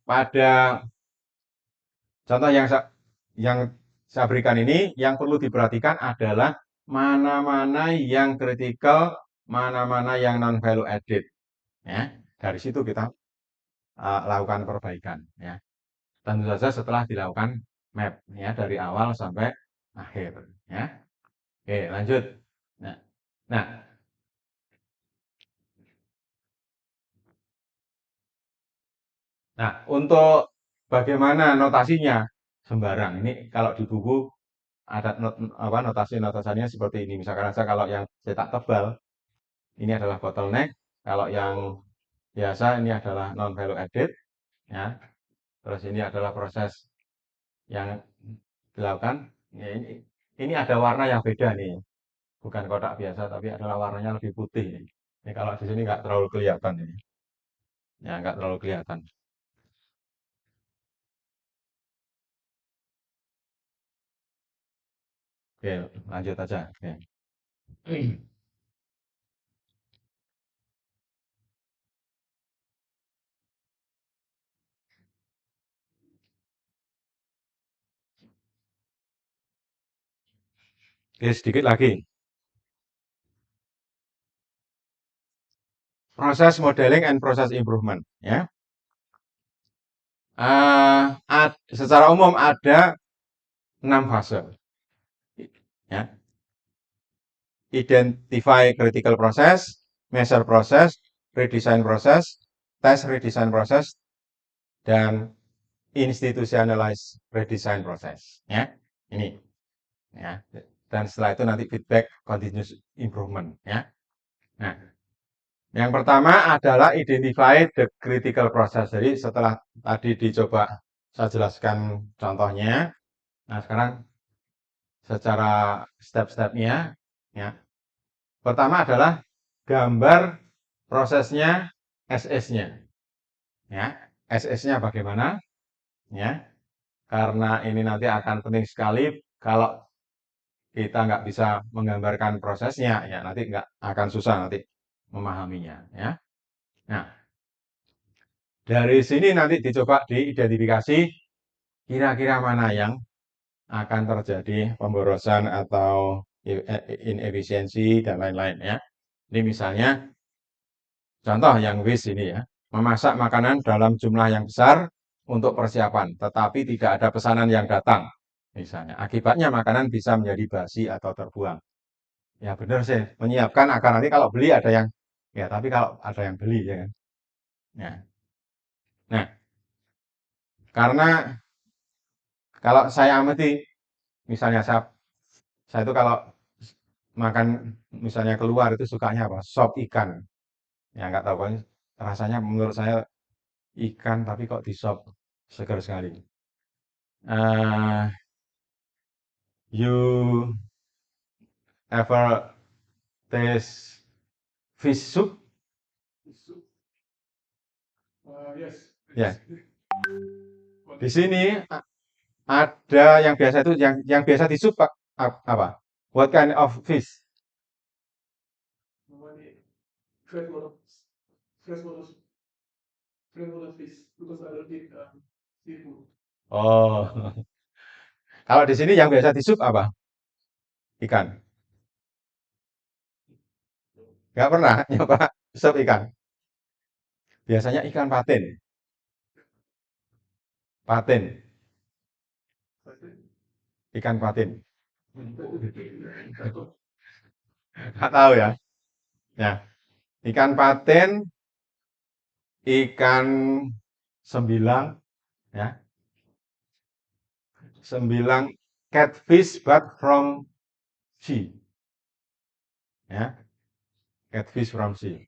pada contoh yang saya berikan ini yang perlu diperhatikan adalah mana-mana yang kritikal, mana-mana yang non value added ya. Dari situ kita lakukan perbaikan ya. Tentu saja setelah dilakukan map ya dari awal sampai akhir ya. Oke, lanjut. Nah, nah, untuk bagaimana notasinya sembarang. Ini kalau di buku ada notasi-notasinya seperti ini. Misalkan saja kalau yang cetak tebal ini adalah bottleneck, kalau yang biasa ini adalah non value added ya. Terus ini adalah proses yang dilakukan. Ya, ini ada warna yang beda nih. Bukan kotak biasa tapi adalah warnanya lebih putih ini. Ini kalau di sini nggak terlalu kelihatan ini. Ya, nggak terlalu kelihatan. Oke, lanjut aja. Oke. Oke, sedikit lagi. Proses modeling and process improvement. Ya, secara umum ada 6 fase. Ya, identify critical process, measure process, redesign process, test redesign process, dan institutionalize redesign process. Ya, ini. Ya, dan setelah itu nanti feedback continuous improvement. Ya. Nah, yang pertama adalah identify the critical process. Jadi setelah tadi dicoba saya jelaskan contohnya. Nah, sekarang secara step-stepnya, ya. Pertama adalah gambar prosesnya, SS-nya. Ya, SS-nya bagaimana? Ya, karena ini nanti akan penting sekali kalau kita nggak bisa menggambarkan prosesnya, ya nanti nggak akan susah nanti memahaminya. Ya. Nah, dari sini nanti dicoba diidentifikasi kira-kira mana yang akan terjadi pemborosan atau inefisiensi dan lain-lain ya. Ini misalnya contoh yang WIS ini ya, memasak makanan dalam jumlah yang besar untuk persiapan, tetapi tidak ada pesanan yang datang. Misalnya, akibatnya makanan bisa menjadi basi atau terbuang. Ya benar sih, menyiapkan agar nanti kalau beli ada yang, ya tapi kalau ada yang beli ya kan. Ya. Nah, karena kalau saya amati, misalnya saya itu kalau makan misalnya keluar itu sukanya apa? Sop ikan. Ya nggak tahu kan rasanya menurut saya ikan tapi kok di sop segar sekali. You ever taste fish soup? Ya, di sini ada yang biasa itu yang biasa di sup apa? What kind of fish? Oh, kalau di sini yang biasa di sup apa? Ikan. Nggak pernah nyoba sup ikan. Biasanya ikan patin. Patin. Ikan patin. Nggak tahu ya. Ya, ikan patin, ikan sembilang, ya, sembilang catfish but from sea, ya, catfish from sea,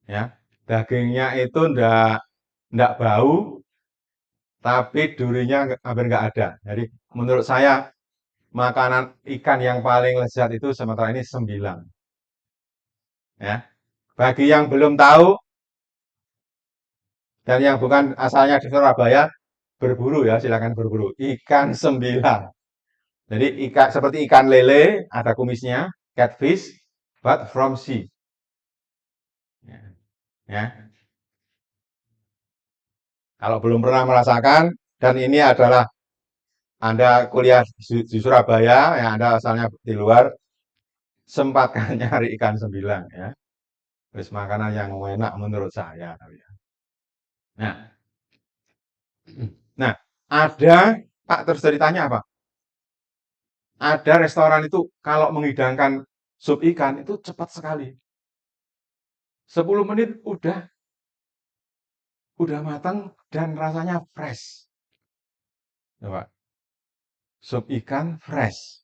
ya. Dagingnya itu ndak bau, tapi durinya hampir nggak ada. Jadi menurut saya makanan ikan yang paling lezat itu sementara ini sembilang, ya. Bagi yang belum tahu dan yang bukan asalnya di Surabaya, berburu ya, silakan berburu. Ikan sembilang. Jadi ikan seperti ikan lele, ada kumisnya, catfish, but from sea. Ya, ya. Kalau belum pernah merasakan, dan ini adalah Anda kuliah di Surabaya, yang Anda asalnya di luar, sempatkan nyari ikan sembilang ya. Terus makanan yang enak menurut saya. Nah, nah ada Pak terus ditanya apa? Ada restoran itu kalau menghidangkan sup ikan itu cepat sekali. 10 menit udah matang dan rasanya fresh. Coba, sup ikan fresh.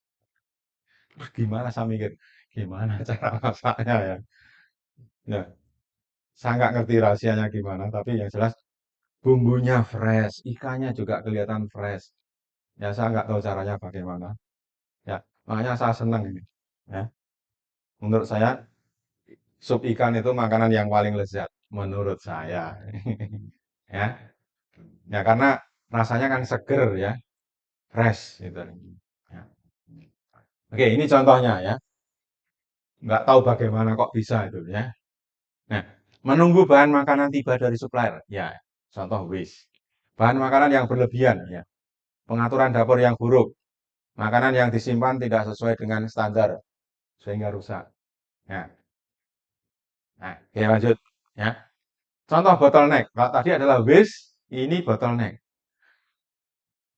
Terus gimana saya mikir, gimana cara masaknya ya? Ya, saya nggak ngerti rahasianya gimana, tapi yang jelas bumbunya fresh, ikannya juga kelihatan fresh. Ya, saya nggak tahu caranya bagaimana. Ya, makanya saya senang ini. Ya, menurut saya sup ikan itu makanan yang paling lezat menurut saya. Ya, ya karena rasanya kan seger ya, fresh gitu. Ya. Oke, ini contohnya ya. Nggak tahu bagaimana kok bisa itu ya. Nah, menunggu bahan makanan tiba dari supplier. Ya, contoh waste. Bahan makanan yang berlebihan ya. Pengaturan dapur yang buruk. Makanan yang disimpan tidak sesuai dengan standar sehingga rusak. Ya. Nah, oke lanjut ya. Contoh bottleneck. Kalau tadi adalah waste, ini bottleneck.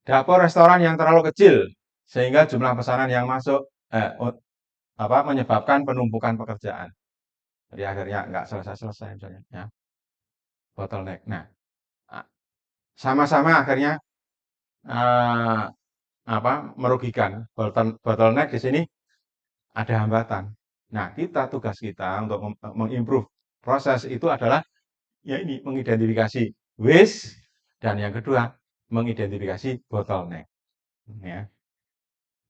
Dapur restoran yang terlalu kecil sehingga jumlah pesanan yang masuk menyebabkan penumpukan pekerjaan. Jadi akhirnya nggak selesai-selesai misalnya ya. Bottleneck. Nah, sama-sama akhirnya eh, merugikan. Bottleneck di sini ada hambatan. Nah, tugas kita untuk mengimprove proses itu adalah ya ini mengidentifikasi waste dan yang kedua mengidentifikasi bottleneck. Ya,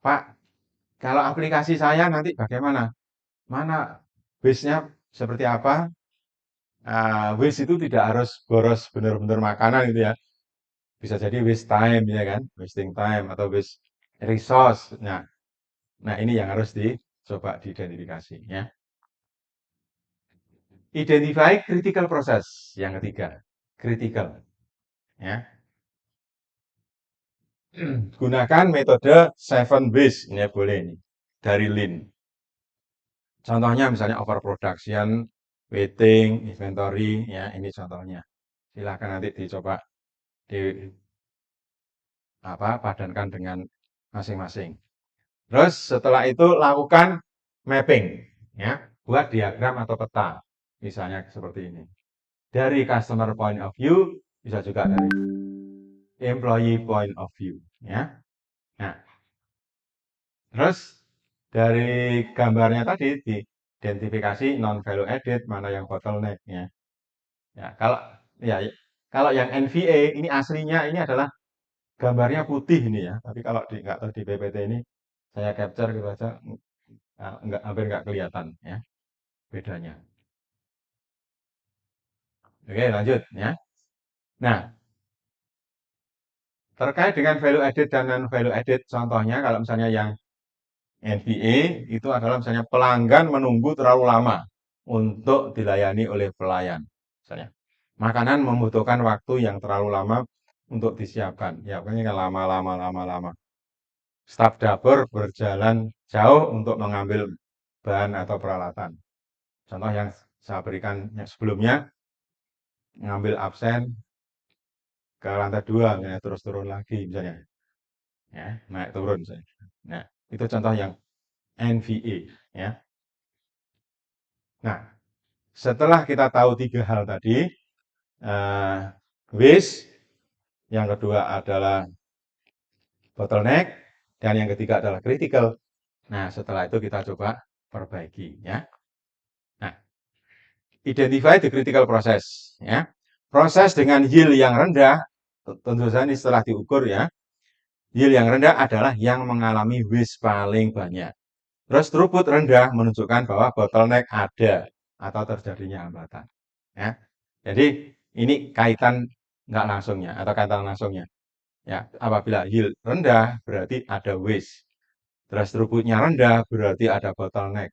Pak, kalau aplikasi saya nanti bagaimana? Mana waste-nya seperti apa? Waste itu tidak harus boros benar-benar makanan gitu ya. Bisa jadi waste time ya kan, wasting time atau waste resource. Nah, ini yang harus dicoba diidentifikasi ya. Identify critical process yang ketiga, critical ya. Gunakan metode 7 base ini boleh ini dari Lean. Contohnya misalnya overproduction, waiting, inventory ya, ini contohnya. Silakan nanti dicoba di padankan dengan masing-masing. Terus setelah itu lakukan mapping ya, buat diagram atau peta. Misalnya seperti ini. Dari customer point of view, bisa juga dari employee point of view ya. Nah, terus dari gambarnya tadi diidentifikasi non value added mana yang bottleneck ya. Ya, ya kalau yang NVA ini aslinya ini adalah gambarnya putih ini ya. Tapi kalau nggak tahu di PPT ini saya capture gitu aja hampir nggak kelihatan ya bedanya. Oke, lanjut ya. Nah, terkait dengan value added dan non value added contohnya kalau misalnya yang NVA itu adalah misalnya pelanggan menunggu terlalu lama untuk dilayani oleh pelayan. Misalnya, makanan membutuhkan waktu yang terlalu lama untuk disiapkan. Ya, pokoknya kan lama-lama, lama-lama. Staf dapur berjalan jauh untuk mengambil bahan atau peralatan. Contoh yang saya berikan yang sebelumnya, ngambil absen ke lantai 2, ya, terus turun lagi misalnya. Ya. naik turun misalnya. Nah, itu contoh yang NVA, ya. Nah, setelah kita tahu tiga hal tadi, eh, waste, yang kedua adalah bottleneck, dan yang ketiga adalah critical. Nah, setelah itu kita coba perbaiki, ya. Nah, identify the critical process, ya. Proses dengan yield yang rendah, tentu saja ini setelah diukur, ya. Yield yang rendah adalah yang mengalami waste paling banyak. Terus throughput rendah menunjukkan bahwa bottleneck ada atau terjadinya hambatan, ya. Jadi ini kaitan nggak langsungnya atau kaitan langsungnya. Ya, apabila yield rendah berarti ada waste. Terus throughputnya rendah berarti ada bottleneck,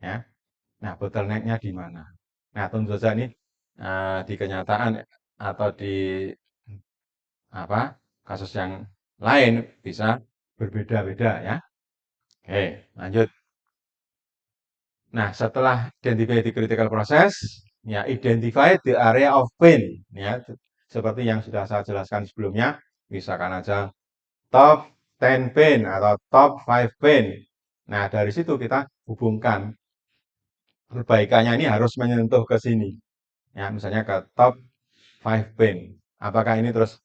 ya. Nah, bottlenecknya di mana? Nah, tentu saja ini di kenyataan atau di apa kasus yang lain bisa berbeda-beda, ya. Oke, lanjut. Nah, setelah identify the critical process, ya identify the area of pain, ya. Seperti yang sudah saya jelaskan sebelumnya, misalkan aja top 10 pain atau top 5 pain. Nah, dari situ kita hubungkan perbaikannya ini harus menyentuh ke sini. Ya, misalnya ke top 5 pain. Apakah ini terus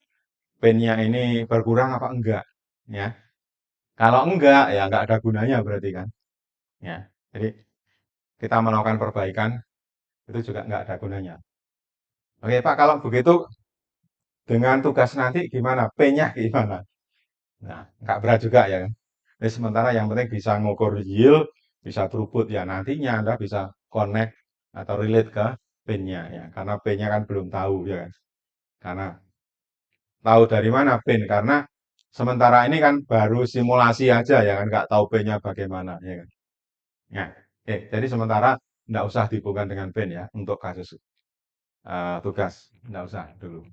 pain-nya ini berkurang apa enggak? Ya. Kalau enggak, ya enggak ada gunanya berarti kan. Ya. Jadi kita melakukan perbaikan itu juga enggak ada gunanya. Oke, Pak, kalau begitu dengan tugas nanti gimana? Pain-nya gimana? Nah, enggak berat juga ya kan. Jadi sementara yang penting bisa ngukur yield, bisa throughput ya nantinya Anda bisa connect atau relate ke pain-nya ya. Karena pain-nya kan belum tahu ya kan. Karena tahu dari mana pain? Karena sementara ini kan baru simulasi aja ya kan, nggak tahu pain-nya bagaimana ya kan. Ya, jadi sementara nggak usah dihubungkan dengan pain ya untuk kasus tugas, nggak usah dulu.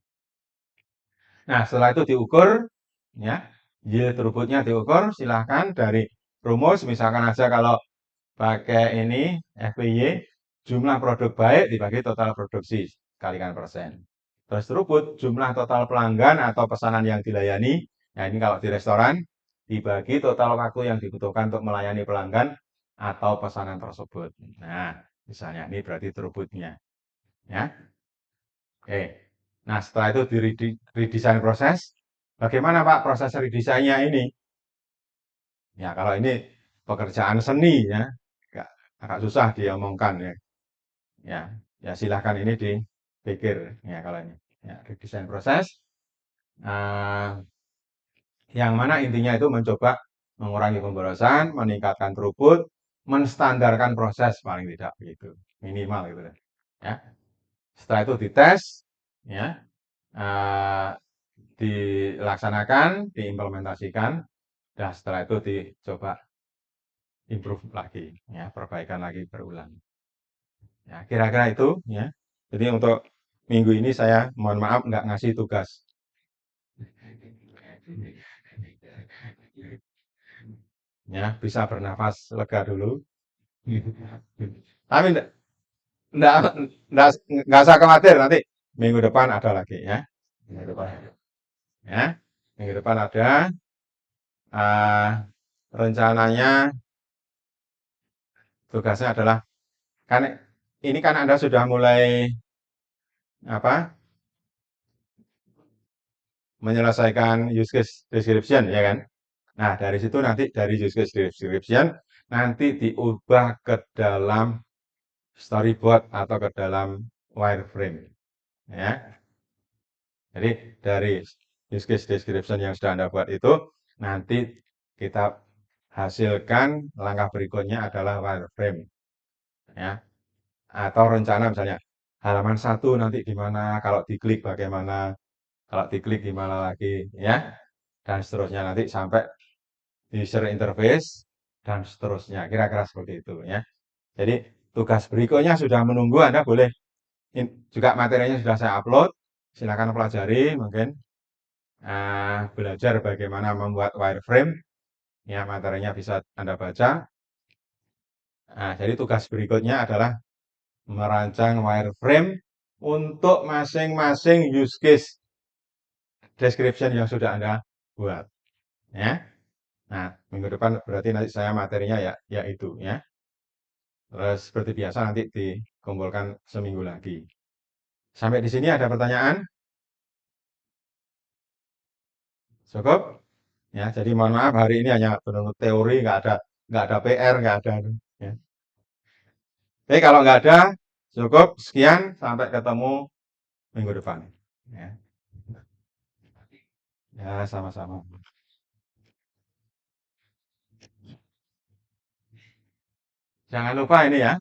Nah, setelah itu diukur, ya, yield throughput-nya diukur, silahkan dari rumus, misalkan aja kalau pakai ini FPY, jumlah produk baik dibagi total produksi kalikan persen. Terus throughput, jumlah total pelanggan atau pesanan yang dilayani. Nah, ini kalau di restoran dibagi total waktu yang dibutuhkan untuk melayani pelanggan atau pesanan tersebut. Nah, misalnya ini berarti throughput-nya, ya. Oke. Nah, setelah itu di redesign proses. Bagaimana Pak proses redesainnya ini? Ya, kalau ini pekerjaan seni ya, agak, agak susah diomongkan ya. Ya, ya silahkan ini dipikir ya kalau ini. Ya, redesign proses. eh, yang mana intinya itu mencoba mengurangi pemborosan, meningkatkan throughput, menstandarkan proses paling tidak begitu, minimal gitu ya. Setelah itu dites, ya, eh, dilaksanakan, diimplementasikan, dan setelah itu dicoba improve lagi, ya, perbaikan lagi berulang. Ya, kira-kira itu, ya. Jadi untuk minggu ini saya mohon maaf nggak ngasih tugas. Ya, bisa bernafas lega dulu. Tapi enggak, enggak usah khawatir nanti minggu depan ada lagi ya. Minggu depan. Ya. Minggu depan ada rencananya tugasnya adalah kan ini kan Anda sudah mulai apa? Menyelesaikan use case description ya kan? Nah, dari situ nanti dari use case description nanti diubah ke dalam storyboard atau ke dalam wireframe ya. Jadi dari use case description yang sudah Anda buat itu nanti kita hasilkan langkah berikutnya adalah wireframe ya. Atau rencana misalnya halaman satu nanti di mana, kalau diklik bagaimana, kalau diklik gimana lagi ya. Dan seterusnya nanti sampai user interface dan seterusnya. Kira-kira seperti itu ya. Jadi tugas berikutnya sudah menunggu, Anda boleh juga materinya sudah saya upload. Silakan pelajari mungkin belajar bagaimana membuat wireframe. Ya, materinya bisa Anda baca. Nah, jadi tugas berikutnya adalah merancang wireframe untuk masing-masing use case description yang sudah Anda buat. Ya. Minggu depan berarti nanti saya materinya ya itu ya. Terus seperti biasa nanti dikumpulkan seminggu lagi. Sampai di sini ada pertanyaan? Cukup? Ya, jadi mohon maaf hari ini hanya benar-benar teori, nggak ada PR, nggak ada. Ya. Oke, kalau nggak ada, cukup. Sekian, sampai ketemu minggu depan. Ya, ya sama-sama. Jangan lupa ini ya.